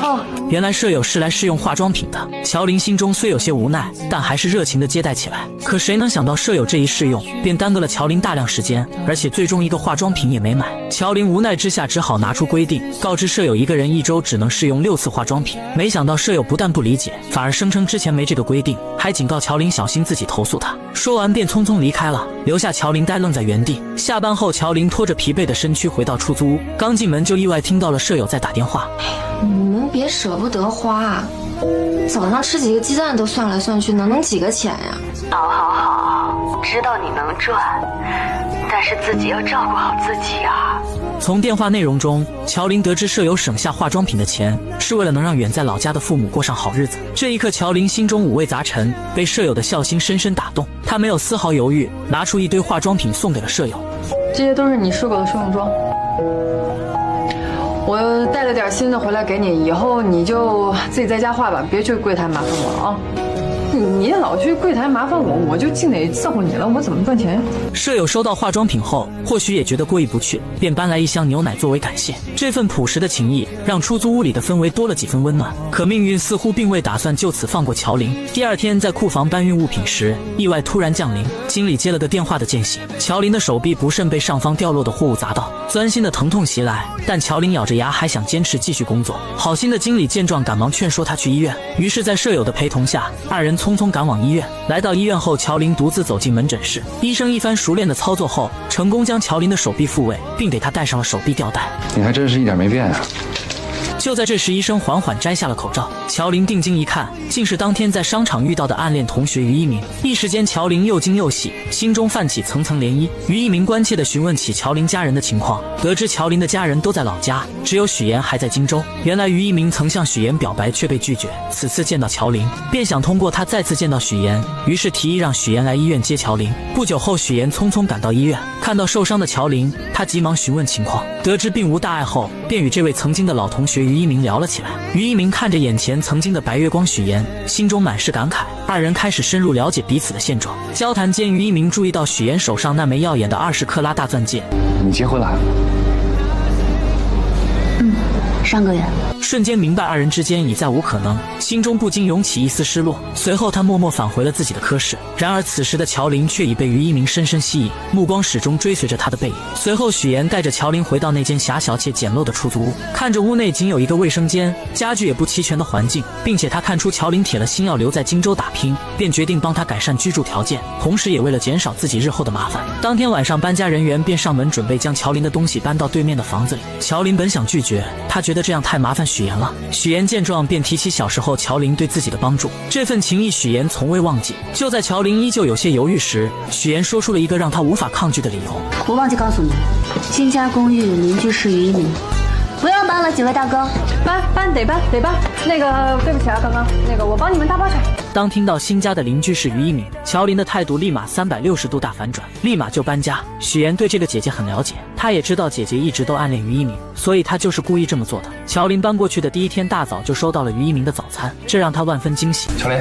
哦，原来舍友是来试用化妆品的。乔琳心中虽有些无奈，但还是热情地接待起来。可谁能想到舍友这一试用，便耽搁了乔琳大量时间，而且最终一个化妆品也没买。乔琳无奈之下只好拿出规定，告知舍友一个人一周只能试用6次化妆品。没想到舍友不但不理解，反而声称之前没这个规定，还警告乔琳小心自己投诉他。说完便匆匆离开了，留下乔琳呆愣在原地。下班后，乔琳拖着疲惫的身躯回到出租屋，刚进门就意外听到了舍友在打电话。你们别舍不得花，早上吃几个鸡蛋都算来算去，能几个钱呀？好，知道你能赚，但是自己要照顾好自己啊。从电话内容中，乔琳得知舍友省下化妆品的钱是为了能让远在老家的父母过上好日子。这一刻，乔琳心中五味杂陈，被舍友的孝心深深打动。她没有丝毫犹豫，拿出一堆化妆品送给了舍友。这些都是你试过的试用装，我带了点新的回来给你，以后你就自己在家画吧，别去柜台麻烦我了啊。你老去柜台麻烦我，我就净得伺候你了，我怎么赚钱呀？舍友收到化妆品后，或许也觉得过意不去，便搬来一箱牛奶作为感谢。这份朴实的情谊让出租屋里的氛围多了几分温暖。可命运似乎并未打算就此放过乔琳。第二天在库房搬运物品时，意外突然降临，经理接了个电话的间隙，乔琳的手臂不慎被上方掉落的货物砸到，钻心的疼痛袭来，但乔琳咬着牙还想坚持继续工作。好心的经理见状赶忙劝说她去医院，于是在舍友的陪同下，二人匆匆赶往医院。来到医院后，乔琳独自走进门诊室，医生一番熟练的操作后，成功将乔琳的手臂复位，并给她戴上了手臂吊带。你还真是一点没变啊。就在这时，医生缓缓摘下了口罩，乔琳定睛一看，竟是当天在商场遇到的暗恋同学于一鸣。一时间，乔琳又惊又喜，心中泛起层层涟漪。于一鸣关切地询问起乔琳家人的情况，得知乔琳的家人都在老家，只有许岩还在荆州。原来于一鸣曾向许岩表白却被拒绝，此次见到乔琳，便想通过他再次见到许岩，于是提议让许岩来医院接乔琳。不久后，许岩匆匆赶到医院，看到受伤的乔琳，他急忙询问情况，得知并无大碍后，便与这位曾经的老同学于一鸣聊了起来。于一鸣看着眼前曾经的白月光许岩，心中满是感慨。二人开始深入了解彼此的现状。交谈间，于一鸣注意到许岩手上那枚耀眼的20克拉大钻戒。你结婚了？上个月。瞬间明白二人之间已再无可能，心中不禁涌起一丝失落。随后他默默返回了自己的科室。然而此时的乔琳却已被于一鸣深深吸引，目光始终追随着他的背影。随后许岩带着乔琳回到那间狭小且简陋的出租屋，看着屋内仅有一个卫生间，家具也不齐全的环境，并且他看出乔琳铁了心要留在荆州打拼，便决定帮他改善居住条件，同时也为了减少自己日后的麻烦。当天晚上，搬家人员便上门准备将乔琳的东西搬到对面的房子里。乔琳本想拒绝，他觉得这样太麻烦许岩了。许岩见状便提起小时候乔林对自己的帮助，这份情谊许岩从未忘记。就在乔林依旧有些犹豫时，许岩说出了一个让他无法抗拒的理由。我忘记告诉你，新家公寓邻居是于一鸣。不用搬了，几位大哥。搬得搬。那个，对不起啊，刚刚那个我帮你们搭包去。当听到新家的邻居是于一鸣，乔林的态度立马360度大反转，立马就搬家。许岩对这个姐姐很了解，他也知道姐姐一直都暗恋于一鸣，所以他就是故意这么做的。乔林搬过去的第一天大早就收到了于一鸣的早餐，这让他万分惊喜。乔林，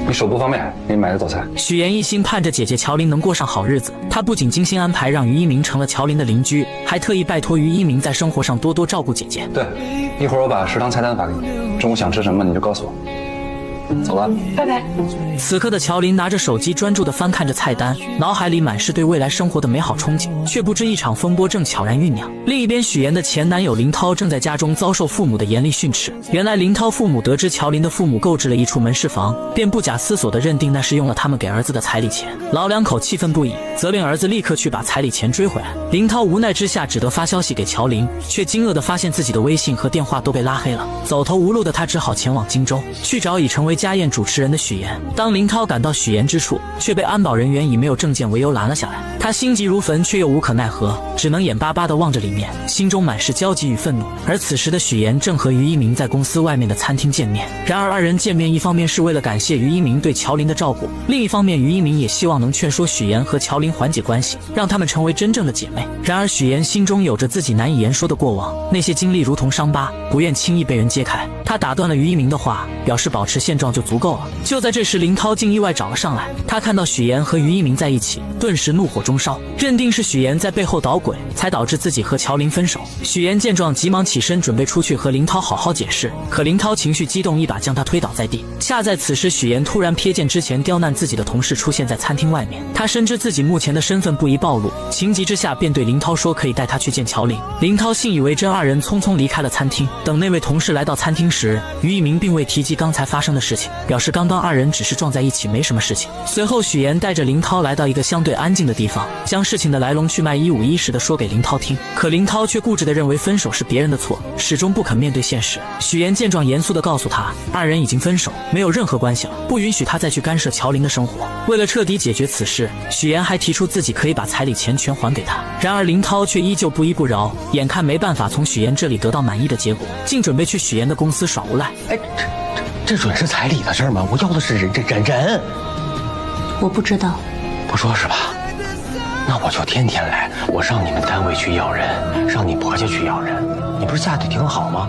你手不方便，给你买个早餐。许岩一心盼着姐姐乔林能过上好日子，他不仅精心安排让于一鸣成了乔林的邻居，还特意拜托于一鸣在生活上多多照顾姐姐。对，一会儿我把食堂菜单发给你，中午想吃什么你就告诉我。走了，拜拜。此刻的乔林拿着手机专注地翻看着菜单，脑海里满是对未来生活的美好憧憬，却不知一场风波正悄然酝酿。另一边，许岩的前男友林涛正在家中遭受父母的严厉训斥。原来林涛父母得知乔林的父母购置了一处门市房，便不假思索地认定那是用了他们给儿子的彩礼钱。老两口气愤不已，责令儿子立刻去把彩礼钱追回来。林涛无奈之下只得发消息给乔林，却惊愕地发现自己的微信和电话都被拉黑了。走投无路的他只好前往荆州，去找已成为家宴主持人的许岩。当林涛赶到许岩之处，却被安保人员以没有证件为由拦了下来。他心急如焚，却又无可奈何，只能眼巴巴地望着里面，心中满是焦急与愤怒。而此时的许岩正和于一鸣在公司外面的餐厅见面。然而二人见面，一方面是为了感谢于一鸣对乔林的照顾，另一方面于一鸣也希望能劝说许岩和乔林缓解关系，让他们成为真正的姐妹。然而许岩心中有着自己难以言说的过往，那些经历如同伤疤，不愿轻易被人揭开。他打断了于一鸣的话，表示保持现状就足够了。就在这时，林涛竟意外找了上来。他看到许岩和于一鸣在一起，顿时怒火中烧，认定是许岩在背后捣鬼，才导致自己和乔林分手。许岩见状，急忙起身准备出去和林涛好好解释，可林涛情绪激动，一把将他推倒在地。恰在此时，许岩突然瞥见之前刁难自己的同事出现在餐厅外面，他深知自己目前的身份不宜暴露，情急之下便对林涛说可以带他去见乔林。林涛信以为真，二人匆匆离开了餐厅。等那位同事来到餐厅时，于一鸣并未提及刚才发生的事情，表示刚刚二人只是撞在一起，没什么事情。随后许岩带着林涛来到一个相对安静的地方，将事情的来龙去脉一五一十地说给林涛听。可林涛却固执地认为分手是别人的错，始终不肯面对现实。许岩见状，严肃地告诉他，二人已经分手，没有任何关系了，不允许他再去干涉乔林的生活。为了彻底解决此事，许岩还提出自己可以把彩礼钱全还给他。然而林涛却依旧不依不饶，眼看没办法从许岩这里得到满意的结果，竟准备去许岩的公司耍无赖。这准是彩礼的事吗？我要的是人。我不知道。不说是吧？那我就天天来，我上你们单位去要人，上你婆家去要人。你不是嫁得挺好吗？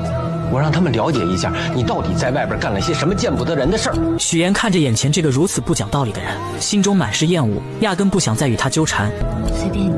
我让他们了解一下，你到底在外边干了些什么见不得人的事儿。许岩看着眼前这个如此不讲道理的人，心中满是厌恶，压根不想再与他纠缠。随便你。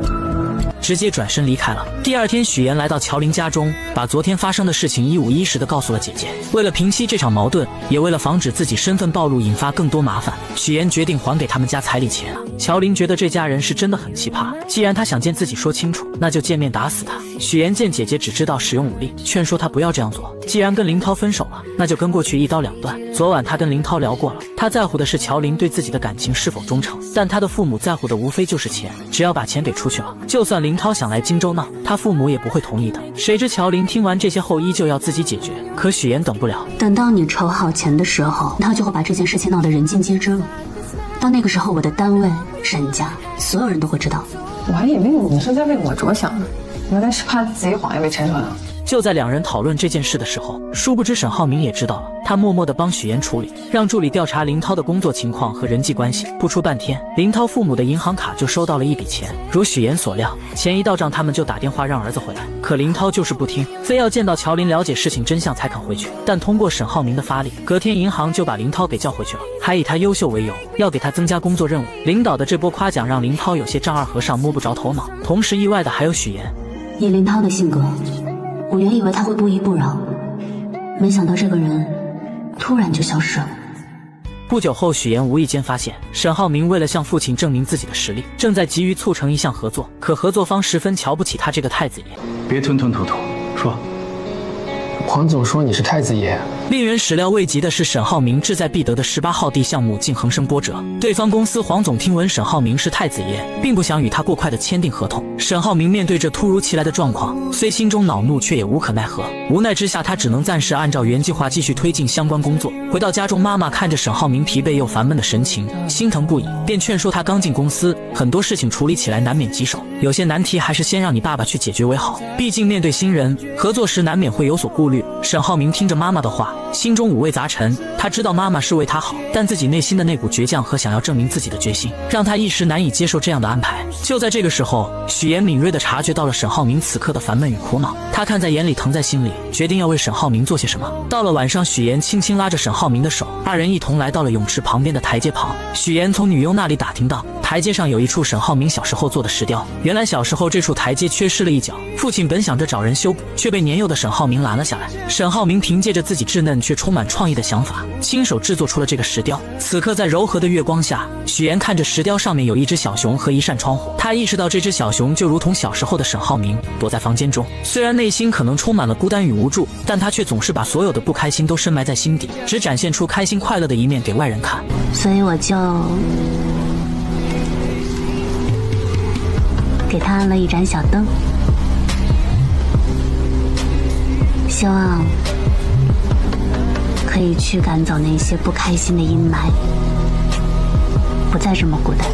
直接转身离开了。第二天，许岩来到乔林家中，把昨天发生的事情一五一十地告诉了姐姐。为了平息这场矛盾，也为了防止自己身份暴露引发更多麻烦，许岩决定还给他们家彩礼钱。乔林觉得这家人是真的很奇葩，既然他想见自己说清楚，那就见面打死他。许岩见姐姐只知道使用武力，劝说他不要这样做。既然跟林涛分手了，那就跟过去一刀两断。昨晚他跟林涛聊过了，他在乎的是乔林对自己的感情是否忠诚，但他的父母在乎的无非就是钱，只要把钱给出去了，就算林涛想来荆州闹，他父母也不会同意的。谁知乔林听完这些后依旧要自己解决，可许岩等不了，等到你筹好钱的时候，他就会把这件事情闹得人尽皆知了。到那个时候，我的单位、沈家所有人都会知道。我还以为你是在为我着想呢，原来是怕自己谎言被拆穿了。就在两人讨论这件事的时候，殊不知沈浩明也知道了，他默默地帮许岩处理，让助理调查林涛的工作情况和人际关系。不出半天，林涛父母的银行卡就收到了一笔钱，如许岩所料，钱一到账，他们就打电话让儿子回来。可林涛就是不听，非要见到乔林了解事情真相才肯回去。但通过沈浩明的发力，隔天银行就把林涛给叫回去了，还以他优秀为由，要给他增加工作任务。领导的这波夸奖让林涛有些丈二和尚摸不着头脑。同时意外的还有许岩。以林涛的性格，我原以为他会不依不饶，没想到这个人突然就消失了。不久后，许岩无意间发现沈浩明为了向父亲证明自己的实力，正在急于促成一项合作，可合作方十分瞧不起他这个太子爷。别吞吞吐吐，说。黄总说你是太子爷。令人始料未及的是，沈浩明志在必得的18号地项目竟横生波折。对方公司黄总听闻沈浩明是太子爷，并不想与他过快的签订合同。沈浩明面对这突如其来的状况，虽心中恼怒，却也无可奈何。无奈之下，他只能暂时按照原计划继续推进相关工作。回到家中，妈妈看着沈浩明疲惫又烦闷的神情，心疼不已，便劝说他刚进公司，很多事情处理起来难免棘手，有些难题还是先让你爸爸去解决为好。毕竟面对新人，合作时难免会有所顾虑。沈浩明听着妈妈的话，心中五味杂陈。他知道妈妈是为他好，但自己内心的那股倔强和想要证明自己的决心，让他一时难以接受这样的安排。就在这个时候，许言敏锐地察觉到了沈浩明此刻的烦闷与苦恼，他看在眼里，疼在心里，决定要为沈浩明做些什么。到了晚上，许言轻轻拉着沈浩明的手，二人一同来到了泳池旁边的台阶旁。许言从女佣那里打听到，台阶上有一处沈浩明小时候做的石雕。原来小时候这处台阶缺失了一角，父亲本想着找人修补，却被年幼的沈浩明拦了下来。沈浩明凭借着自己稚嫩却充满创意的想法，亲手制作出了这个石雕。此刻在柔和的月光下，许言看着石雕上面有一只小熊和一扇窗户，他意识到这只小熊就如同小时候的沈浩明，躲在房间中。虽然内心可能充满了孤单与无助，但他却总是把所有的不开心都深埋在心底，只展现出开心快乐的一面给外人看。所以我就给他按了一盏小灯，希望可以驱赶走那些不开心的阴霾，不再这么孤单。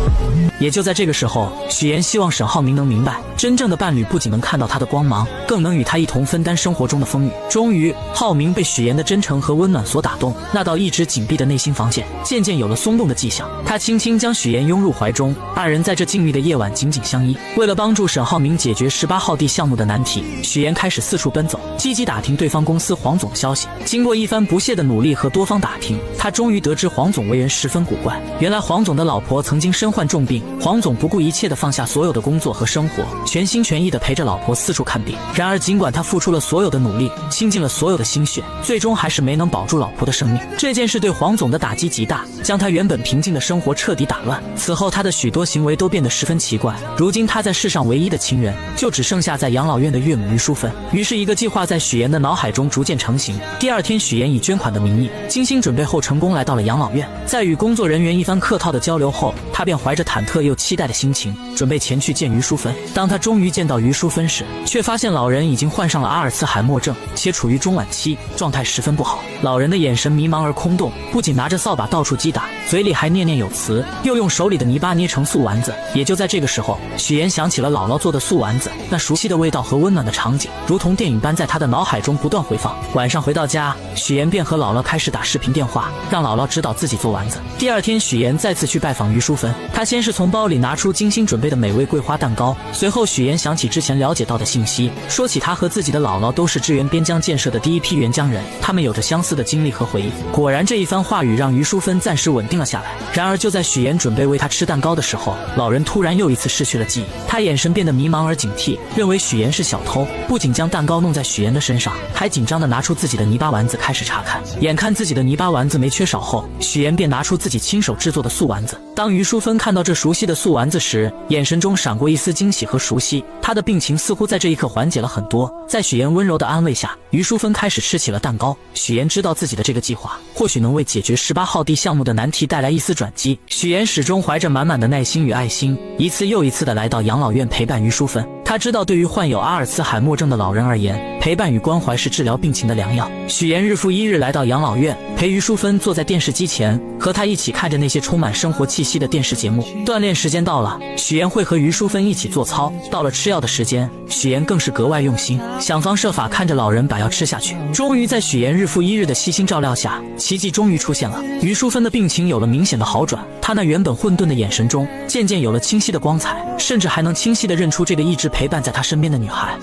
也就在这个时候，许言希望沈浩明能明白，真正的伴侣不仅能看到他的光芒，更能与他一同分担生活中的风雨。终于，浩明被许言的真诚和温暖所打动，那道一直紧闭的内心防线渐渐有了松动的迹象。他轻轻将许言拥入怀中，二人在这静谧的夜晚紧紧相依。为了帮助沈浩明解决18号地项目的难题，许言开始四处奔走，积极打听对方公司黄总的消息。经过一番不懈的努力和多方打听，他终于得知黄总为人十分古怪。原来黄总的老婆曾经身患重病，黄总不顾一切地放下所有的工作和生活，全心全意地陪着老婆四处看病。然而尽管他付出了所有的努力，倾尽了所有的心血，最终还是没能保住老婆的生命。这件事对黄总的打击极大，将他原本平静的生活彻底打乱。此后他的许多行为都变得十分奇怪。如今他在世上唯一的亲人，就只剩下在养老院的岳母于淑芬。于是一个计划在许言的脑海中逐渐成型。第二天，许言以捐款的名义精心准备后，成功来到了养老院。在与工作人员一番客套的交流后，他便怀着忐忑又期待的心情，准备前去见于淑芬。当他终于见到于淑芬时，却发现老人已经患上了阿尔茨海默症，且处于中晚期，状态十分不好。老人的眼神迷茫而空洞，不仅拿着扫把到处击打，嘴里还念念有词，又用手里的泥巴捏成素丸子。也就在这个时候，许言想起了姥姥做的素丸子，那熟悉的味道和温暖的场景，如同电影般在他的脑海中不断回放。晚上回到家，许言便和姥姥开始打视频电话，让姥姥指导自己做丸子。第二天，许言再次去拜访于淑芬，他先是从包里拿出精心准备的美味桂花蛋糕，随后许言想起之前了解到的信息，说起他和自己的姥姥都是支援边疆建设的第一批援疆人，他们有着相似的经历和回忆。果然，这一番话语让于淑芬暂时稳定了下来。然而就在许言准备为他吃蛋糕的时候，老人突然又一次失去了记忆，他眼神变得迷茫而警惕，认为许言是小偷，不仅将蛋糕弄在许言的身上，还紧张地拿出自己的泥巴丸子开始查看。眼看自己的泥巴丸子没缺少后，许言便拿出自己亲手制作的素丸子。当于淑芬看到这熟悉的素丸子时，眼神中闪过一丝惊喜和熟悉，她的病情似乎在这一刻缓解了很多。在许言温柔的安慰下，于淑芬开始吃起了蛋糕。许言知道自己的这个计划或许能为解决18号地项目的难题带来一丝转机。许言始终怀着满满的耐心与爱心，一次又一次地来到养老院陪伴于淑芬。他知道对于患有阿尔茨海默症的老人而言，陪伴与关怀是治疗病情的良药。许言日复一日来到养老院，陪于淑芬坐在电视机前，和他一起看着那些充满生活气息的电视节目。锻炼时间到了，许言会和于淑芬一起做操。到了吃药的时间，许言更是格外用心，想方设法看着老人把药吃下去。终于在许言日复一日的悉心照料下，奇迹终于出现了。于淑芬的病情有了明显的好转，她那原本混沌的眼神中渐渐有了清晰的光彩，甚至还能清晰地认出这个一直陪伴在她身边的女孩。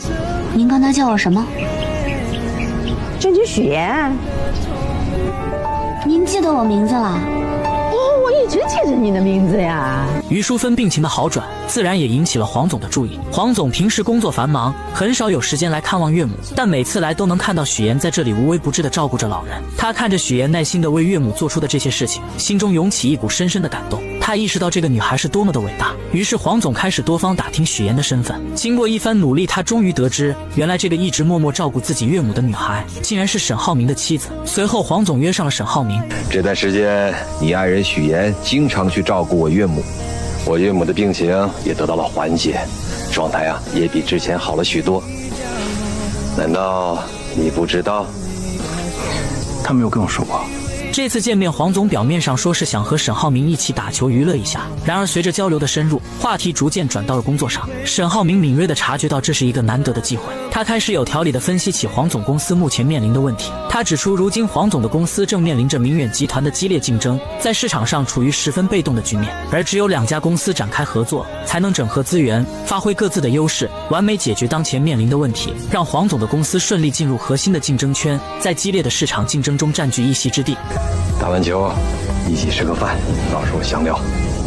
您刚才叫我什么？这就许言。您记得我名字了？我一直记着你的名字呀。于淑芬病情的好转，自然也引起了黄总的注意。黄总平时工作繁忙，很少有时间来看望岳母，但每次来都能看到许言在这里无微不至地照顾着老人。他看着许言耐心地为岳母做出的这些事情，心中涌起一股深深的感动。他意识到这个女孩是多么的伟大，于是黄总开始多方打听许妍的身份。经过一番努力，他终于得知，原来这个一直默默照顾自己岳母的女孩，竟然是沈浩明的妻子。随后，黄总约上了沈浩明。这段时间，你爱人许妍经常去照顾我岳母，我岳母的病情也得到了缓解，状态也比之前好了许多。难道你不知道？他没有跟我说过。这次见面，黄总表面上说是想和沈浩明一起打球娱乐一下，然而随着交流的深入，话题逐渐转到了工作上。沈浩明敏锐地察觉到这是一个难得的机会，他开始有条理地分析起黄总公司目前面临的问题。他指出，如今黄总的公司正面临着明远集团的激烈竞争，在市场上处于十分被动的局面，而只有2家公司展开合作，才能整合资源，发挥各自的优势，完美解决当前面临的问题，让黄总的公司顺利进入核心的竞争圈，在激烈的市场竞争中占据一席之地。打完球一起吃个饭，到时候详聊。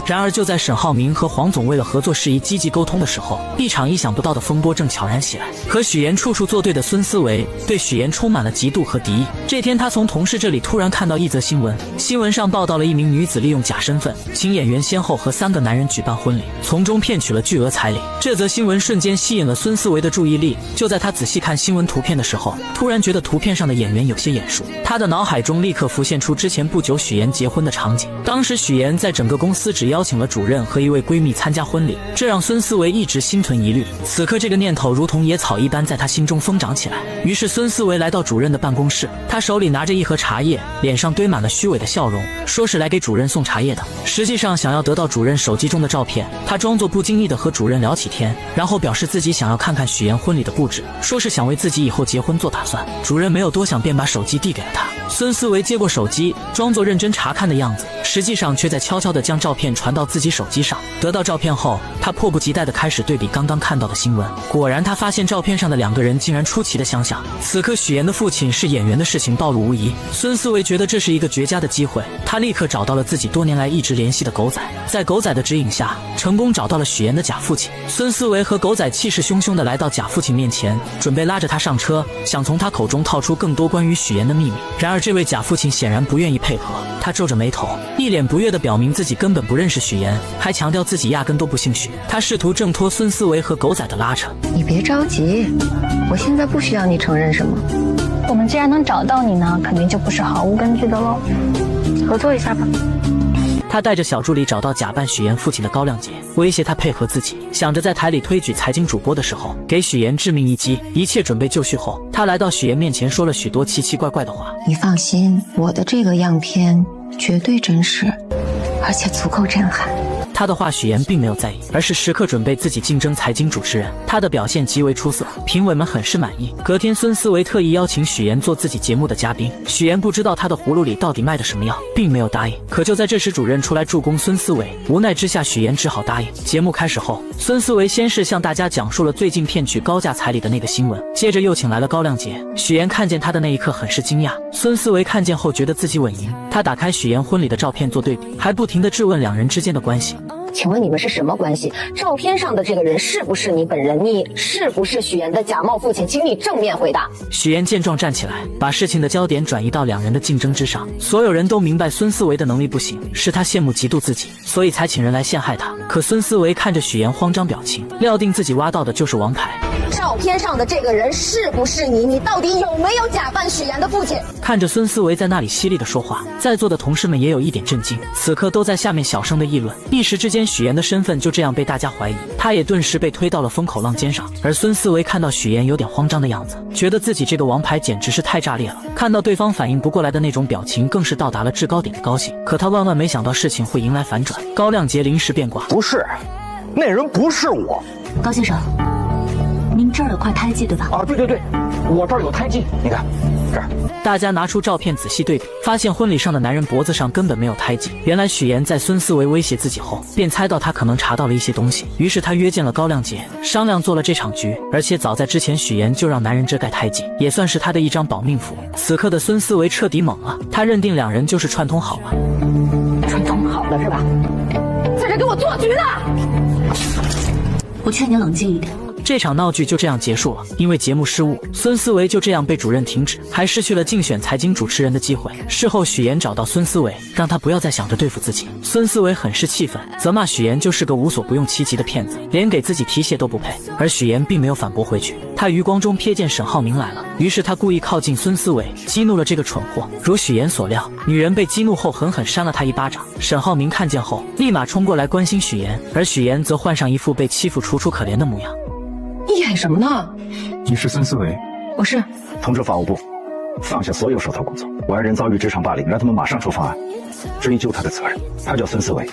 然而就在沈浩明和黄总为了合作事宜积极沟通的时候，一场意想不到的风波正悄然袭来。和许妍处处作对的孙思维对许妍充满了嫉妒和敌意。这天他从同事这里突然看到一则新闻，新闻上报道了一名女子利用假身份请演员先后和3个男人举办婚礼，从中骗取了巨额彩礼。这则新闻瞬间吸引了孙思维的注意力。就在他仔细看新闻图片的时候，突然觉得图片上的演员有些眼熟，他的脑海中立刻浮现出之前不久许妍结婚的场景。当时许妍在整个公司只邀请了主任和一位闺蜜参加婚礼，这让孙思维一直心存疑虑。此刻这个念头如同野草一般在他心中疯长起来。于是孙思维来到主任的办公室，他手里拿着一盒茶叶，脸上堆满了虚伪的笑容，说是来给主任送茶叶的，实际上想要得到主任手机中的照片。他装作不经意地和主任聊起天，然后表示自己想要看看许妍婚礼的布置，说是想为自己以后结婚做打算。主任没有多想，便把手机递给了他。孙思维接过手机，装作认真查看的样子，实际上却在悄悄地将照片传到自己手机上。得到照片后，他迫不及待地开始对比刚刚看到的新闻。果然，他发现照片上的2个人竟然出奇的相像。此刻许妍的父亲是演员的事情暴露无遗，孙思维觉得这是一个绝佳的机会，他立刻找到了自己多年来一直联系的狗仔，在狗仔的指引下，成功找到了许妍的假父亲。孙思维和狗仔气势汹汹地来到假父亲面前，准备拉着他上车，想从他口中套出更多关于许妍的秘密。然而这位假父亲显然不愿意配合，他皱着眉头，一脸不悦地表明自己根本不认识许妍，还强调自己压根都不姓许。他试图挣脱孙思维和狗仔的拉扯。你别着急，我现在不需要你承认什么。我们既然能找到你呢，肯定就不是毫无根据的喽。合作一下吧。他带着小助理找到假扮许妍父亲的高亮杰，威胁他配合自己，想着在台里推举财经主播的时候给许妍致命一击。一切准备就绪后，他来到许妍面前说了许多奇奇怪怪的话。你放心，我的这个样片绝对真实，而且足够震撼。他的话许妍并没有在意，而是时刻准备自己竞争财经主持人。他的表现极为出色，评委们很是满意。隔天孙思维特意邀请许妍做自己节目的嘉宾，许妍不知道他的葫芦里到底卖的什么药，并没有答应。可就在这时，主任出来助攻孙思维，无奈之下许妍只好答应。节目开始后，孙思维先是向大家讲述了最近骗取高价彩礼的那个新闻，接着又请来了高亮杰。许妍看见他的那一刻很是惊讶，孙思维看见后觉得自己稳赢。他打开许妍婚礼的照片做对比，还不停地质问2人之间的关系。请问你们是什么关系？照片上的这个人是不是你本人？你是不是许妍的假冒父亲？请你正面回答。许妍见状站起来，把事情的焦点转移到2人的竞争之上。所有人都明白孙思维的能力不行，是他羡慕嫉妒自己，所以才请人来陷害他。可孙思维看着许妍慌张表情，料定自己挖到的就是王牌。照片上的这个人是不是你？你到底有没有假扮许妍的父亲？看着孙思维在那里犀利的说话，在座的同事们也有一点震惊，此刻都在下面小声的议论。一时之间，许妍的身份就这样被大家怀疑，她也顿时被推到了风口浪尖上。而孙思维看到许妍有点慌张的样子，觉得自己这个王牌简直是太炸裂了，看到对方反应不过来的那种表情，更是到达了制高点的高兴。可他万万没想到事情会迎来反转，高亮杰临时变卦，不是，那人不是我。高先生，您这儿有块胎记对吧？啊，对，我这儿有胎记，你看这儿。大家拿出照片仔细对比，发现婚礼上的男人脖子上根本没有胎记。原来许妍在孙思维威胁自己后，便猜到他可能查到了一些东西，于是他约见了高亮杰，商量做了这场局。而且早在之前，许妍就让男人遮盖胎记，也算是他的一张保命符。此刻的孙思维彻底懵了，他认定2人就是串通好了。串通好了是吧？在这给我做局呢！我劝你冷静一点。这场闹剧就这样结束了。因为节目失误，孙思维就这样被主任停职，还失去了竞选财经主持人的机会。事后许岩找到孙思维，让他不要再想着对付自己。孙思维很是气愤，责骂许岩就是个无所不用其极的骗子，连给自己提鞋都不配。而许岩并没有反驳回去，他余光中瞥见沈浩明来了，于是他故意靠近孙思维，激怒了这个蠢货。如许岩所料，女人被激怒后狠狠扇了他一巴掌。沈浩明看见后，立马冲过来关心许岩，而许岩则换上一副被欺负楚楚可怜的模样。你演什么呢？你是孙思维？我是。通知法务部，放下所有手头工作，我爱人遭遇职场霸凌，让他们马上出方案，追究他的责任。他叫孙思维。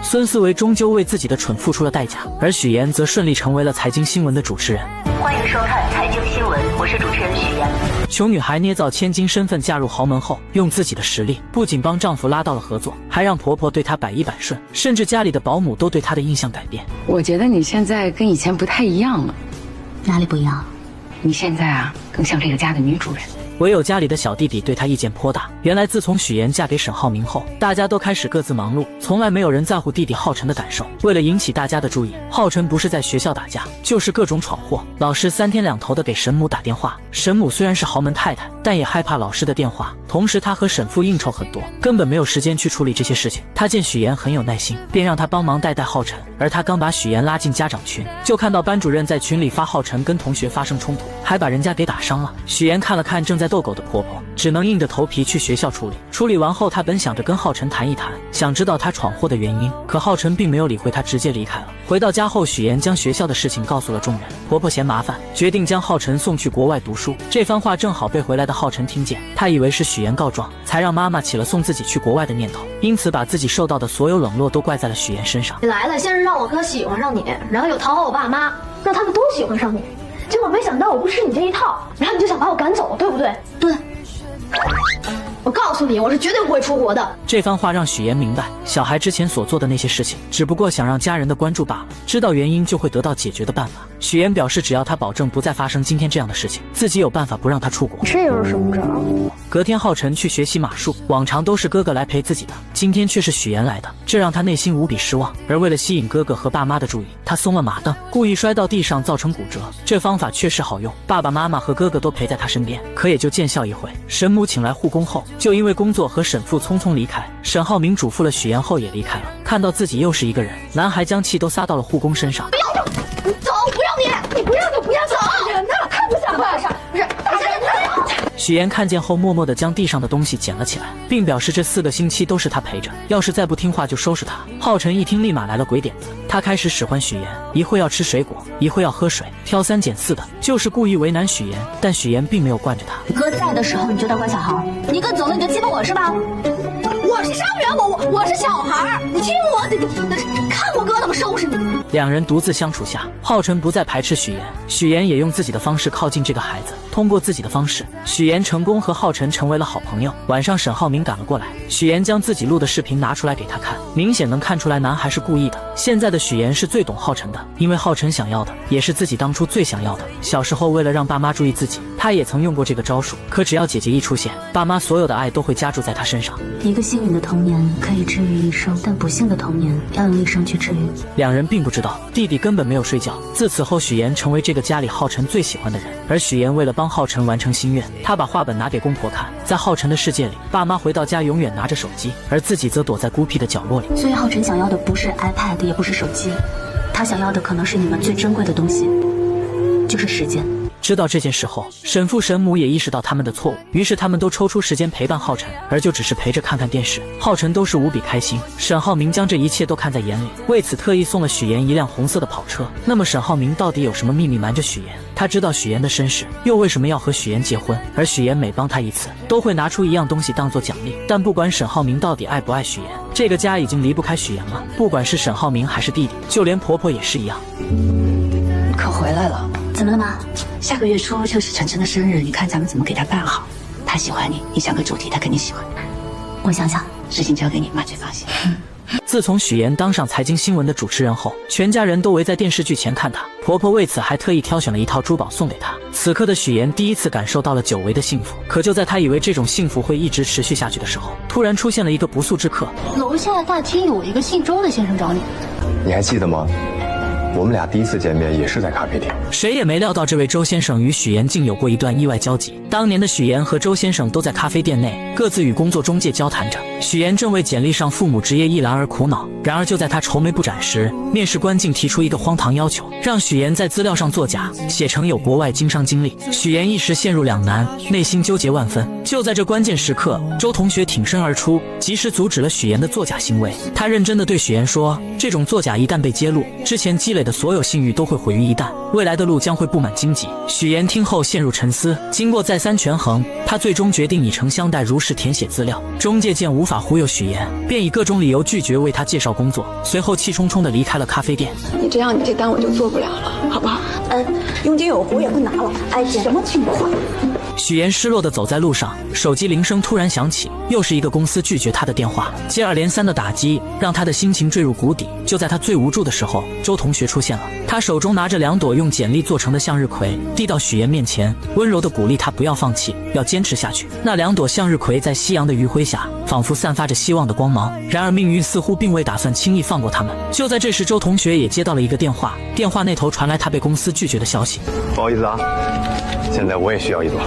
孙思维终究为自己的蠢付出了代价，而许岩则顺利成为了财经新闻的主持人。欢迎收看财经新闻，我是主持人许岩。穷女孩捏造千金身份嫁入豪门后，用自己的实力不仅帮丈夫拉到了合作，还让婆婆对她百依百顺，甚至家里的保姆都对她的印象改变。我觉得你现在跟以前不太一样了。哪里不一样？你现在啊，更像这个家的女主人。唯有家里的小弟弟对她意见颇大。原来自从许岩嫁给沈浩明后，大家都开始各自忙碌，从来没有人在乎弟弟浩辰的感受。为了引起大家的注意，浩辰不是在学校打架，就是各种闯祸。老师3天2头的给沈母打电话，沈母虽然是豪门太太，但也害怕老师的电话。同时她和沈父应酬很多，根本没有时间去处理这些事情。她见许岩很有耐心，便让他帮忙带浩辰。而她刚把许岩拉进家长群，就看到班主任在群里发浩辰跟同学发生冲突，还把人家给打伤了。许岩看了看正在斗狗的婆婆，只能硬着头皮去学校处理。处理完后，她本想着跟浩辰谈一谈，想知道他闯祸的原因，可浩辰并没有理会她，直接离开了。回到家后，许岩将学校的事情告诉了众人。婆婆嫌麻烦，决定将浩辰送去国外读书。这番话正好被回来的浩辰听见，他以为是许岩告状，才让妈妈起了送自己去国外的念头，因此把自己受到的所有冷落都怪在了许岩身上。你来了，先是让我哥喜欢上你，然后又讨好我爸妈，让他们都喜欢上你，结果没想到我不吃你这一套，然后你就想把我赶走，对不对？对。我告诉你，我是绝对不会出国的。这番话让许岩明白，小孩之前所做的那些事情，只不过想让家人的关注罢了，知道原因就会得到解决的办法。许岩表示，只要他保证不再发生今天这样的事情，自己有办法不让他出国。这又是什么招？隔天，浩辰去学习马术，往常都是哥哥来陪自己的，今天却是许岩来的，这让他内心无比失望。而为了吸引哥哥和爸妈的注意，他松了马蹬，故意摔到地上，造成骨折。这方法确实好用，爸爸妈妈和哥哥都陪在他身边，可也就见效一回。沈母请来护工后，就因为工作和沈父匆匆离开。沈浩明嘱咐了许岩后也离开了。看到自己又是一个人，男孩将气都撒到了护工身上。不要走，走，不要你不要就不要走，人呢？太不像话了，不是，大家许岩看见后，默默地将地上的东西捡了起来，并表示这4个星期都是他陪着，要是再不听话就收拾他。浩辰一听，立马来了鬼点子，他开始使唤许岩，一会要吃水果，一会要喝水，挑3拣4的，就是故意为难许岩。但许岩并没有惯着他。哥在的时候你就当乖小孩，你哥走了你就欺负我是吧？我是伤员，我是小孩，你欺负我，看我哥怎么收拾你。两人独自相处下，浩辰不再排斥许岩，许岩也用自己的方式靠近这个孩子。通过自己的方式，许岩成功和浩辰成为了好朋友。晚上，沈浩明赶了过来，许岩将自己录的视频拿出来给他看，明显能看出来男孩是故意的。现在的许岩是最懂浩辰的，因为浩辰想要的也是自己当初最想要的。小时候为了让爸妈注意自己，他也曾用过这个招数，可只要姐姐一出现，爸妈所有的爱都会加注在他身上。一个幸运的童年可以治愈一生，但不幸的童年要用一生去治愈。两人并不知道，弟弟根本没有睡觉。自此后，许岩成为这个家里浩辰最喜欢的人。而许岩为了帮浩辰完成心愿，他把画本拿给公婆看。在浩辰的世界里，爸妈回到家永远拿着手机，而自己则躲在孤僻的角落里。所以浩辰想要的不是 iPad， 也不是手机，他想要的可能是你们最珍贵的东西，就是时间。知道这件事后，沈父沈母也意识到他们的错误，于是他们都抽出时间陪伴浩辰，而就只是陪着看看电视。浩辰都是无比开心。沈浩明将这一切都看在眼里，为此特意送了许岩一辆红色的跑车。那么沈浩明到底有什么秘密瞒着许岩？他知道许岩的身世，又为什么要和许岩结婚？而许岩每帮他一次，都会拿出一样东西当做奖励。但不管沈浩明到底爱不爱许岩，这个家已经离不开许岩了。不管是沈浩明还是弟弟，就连婆婆也是一样。可回来了。怎么了吗？下个月初就是晨晨的生日，你看咱们怎么给他办好？他喜欢你，你想个主题，他肯定喜欢。我想想，事情交给你，妈最放心。自从许岩当上财经新闻的主持人后，全家人都围在电视剧前看他。婆婆为此还特意挑选了一套珠宝送给他。此刻的许岩第一次感受到了久违的幸福。可就在他以为这种幸福会一直持续下去的时候，突然出现了一个不速之客。楼下大厅有一个姓周的先生找你。你还记得吗？我们俩第一次见面也是在咖啡店。谁也没料到，这位周先生与许岩竟有过一段意外交集。当年的许岩和周先生都在咖啡店内，各自与工作中介交谈着。许岩正为简历上父母职业一栏而苦恼，然而就在他愁眉不展时，面试官竟提出一个荒唐要求，让许岩在资料上作假，写成有国外经商经历。许岩一时陷入两难，内心纠结万分。就在这关键时刻，周同学挺身而出，及时阻止了许岩的作假行为。他认真地对许岩说，这种作假一旦被揭露，之前积累的所有信誉都会毁于一旦，未来的路将会布满荆棘。许岩听后陷入沉思，经过再三权衡，他最终决定以诚相待，如实填写资料。中介见无法忽悠许岩，便以各种理由拒绝为他介绍工作，随后气冲冲地离开了咖啡店。你这样，你这单我就做不了了，好不好？佣金有糊也不拿了。哎，什么情况？许岩失落地走在路上，手机铃声突然响起，又是一个公司拒绝他的电话。接二连三的打击让他的心情坠入谷底。就在他最无助的时候，周同学出现了。他手中拿着2朵用简历做成的向日葵，递到许岩面前，温柔地鼓励他不要放弃，要坚持下去。那2朵向日葵在夕阳的余晖下，仿佛散发着希望的光芒。然而命运似乎并未打算轻易放过他们。就在这时，周同学也接到了一个电话，电话那头传来他被公司拒绝的消息。不好意思啊，现在我也需要1朵。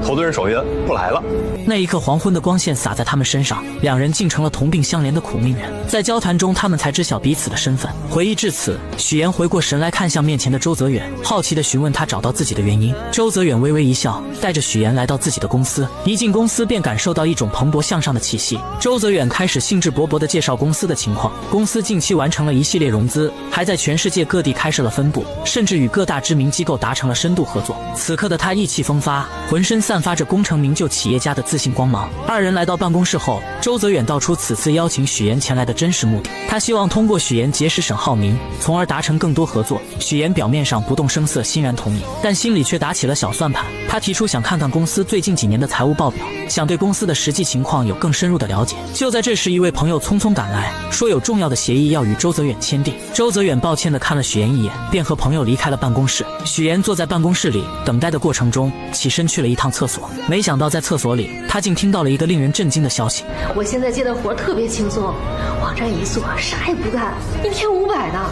投资人手续不来了。那一刻，黄昏的光线洒在他们身上，两人竟成了同病相怜的苦命人。在交谈中，他们才知晓彼此的身份。回忆至此，许岩回过神来，看向面前的周泽远，好奇地询问他找到自己的原因。周泽远微微一笑，带着许岩来到自己的公司。一进公司便感受到一种蓬勃向上的气息。周泽远开始兴致勃勃地介绍公司的情况。公司近期完成了一系列融资，还在全世界各地开设了分部，甚至与各大知名机构达成了深度合作。此刻的他意气风发，浑身散发着功成名就企业家的自信光芒。二人来到办公室后，周泽远道出此次邀请许岩前来的真实目的。他希望通过许岩结识沈浩明，从而达成更多合作。许岩表面上不动声色，欣然同意，但心里却打起了小算盘。他提出想看看公司最近几年的财务报表，想对公司的实际情况有更深入的了解。就在这时，一位朋友匆匆赶来，说有重要的协议要与周泽远签订。周泽远抱歉地看了许岩一眼，便和朋友离开了办公室。许岩坐在办公室里等待的过程中，起身去了一趟厕所，没想到在厕所里，他竟听到了一个令人震惊的消息。我现在接的活特别轻松，网站一做，啥也不干，1天500呢，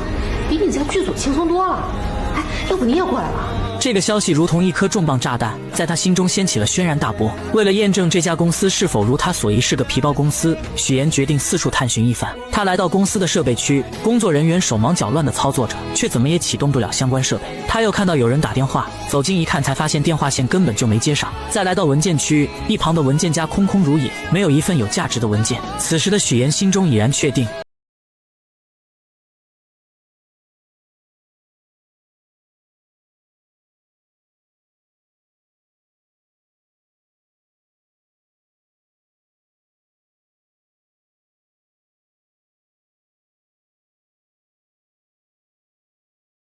比你在剧组轻松多了。哎，要不你也过来吧？这个消息如同一颗重磅炸弹，在他心中掀起了轩然大波。为了验证这家公司是否如他所疑是个皮包公司，许岩决定四处探寻一番。他来到公司的设备区，工作人员手忙脚乱地操作着，却怎么也启动不了相关设备。他又看到有人打电话，走近一看，才发现电话线根本就没接上。再来到文件区，一旁的文件夹空空如也，没有一份有价值的文件。此时的许岩心中已然确定，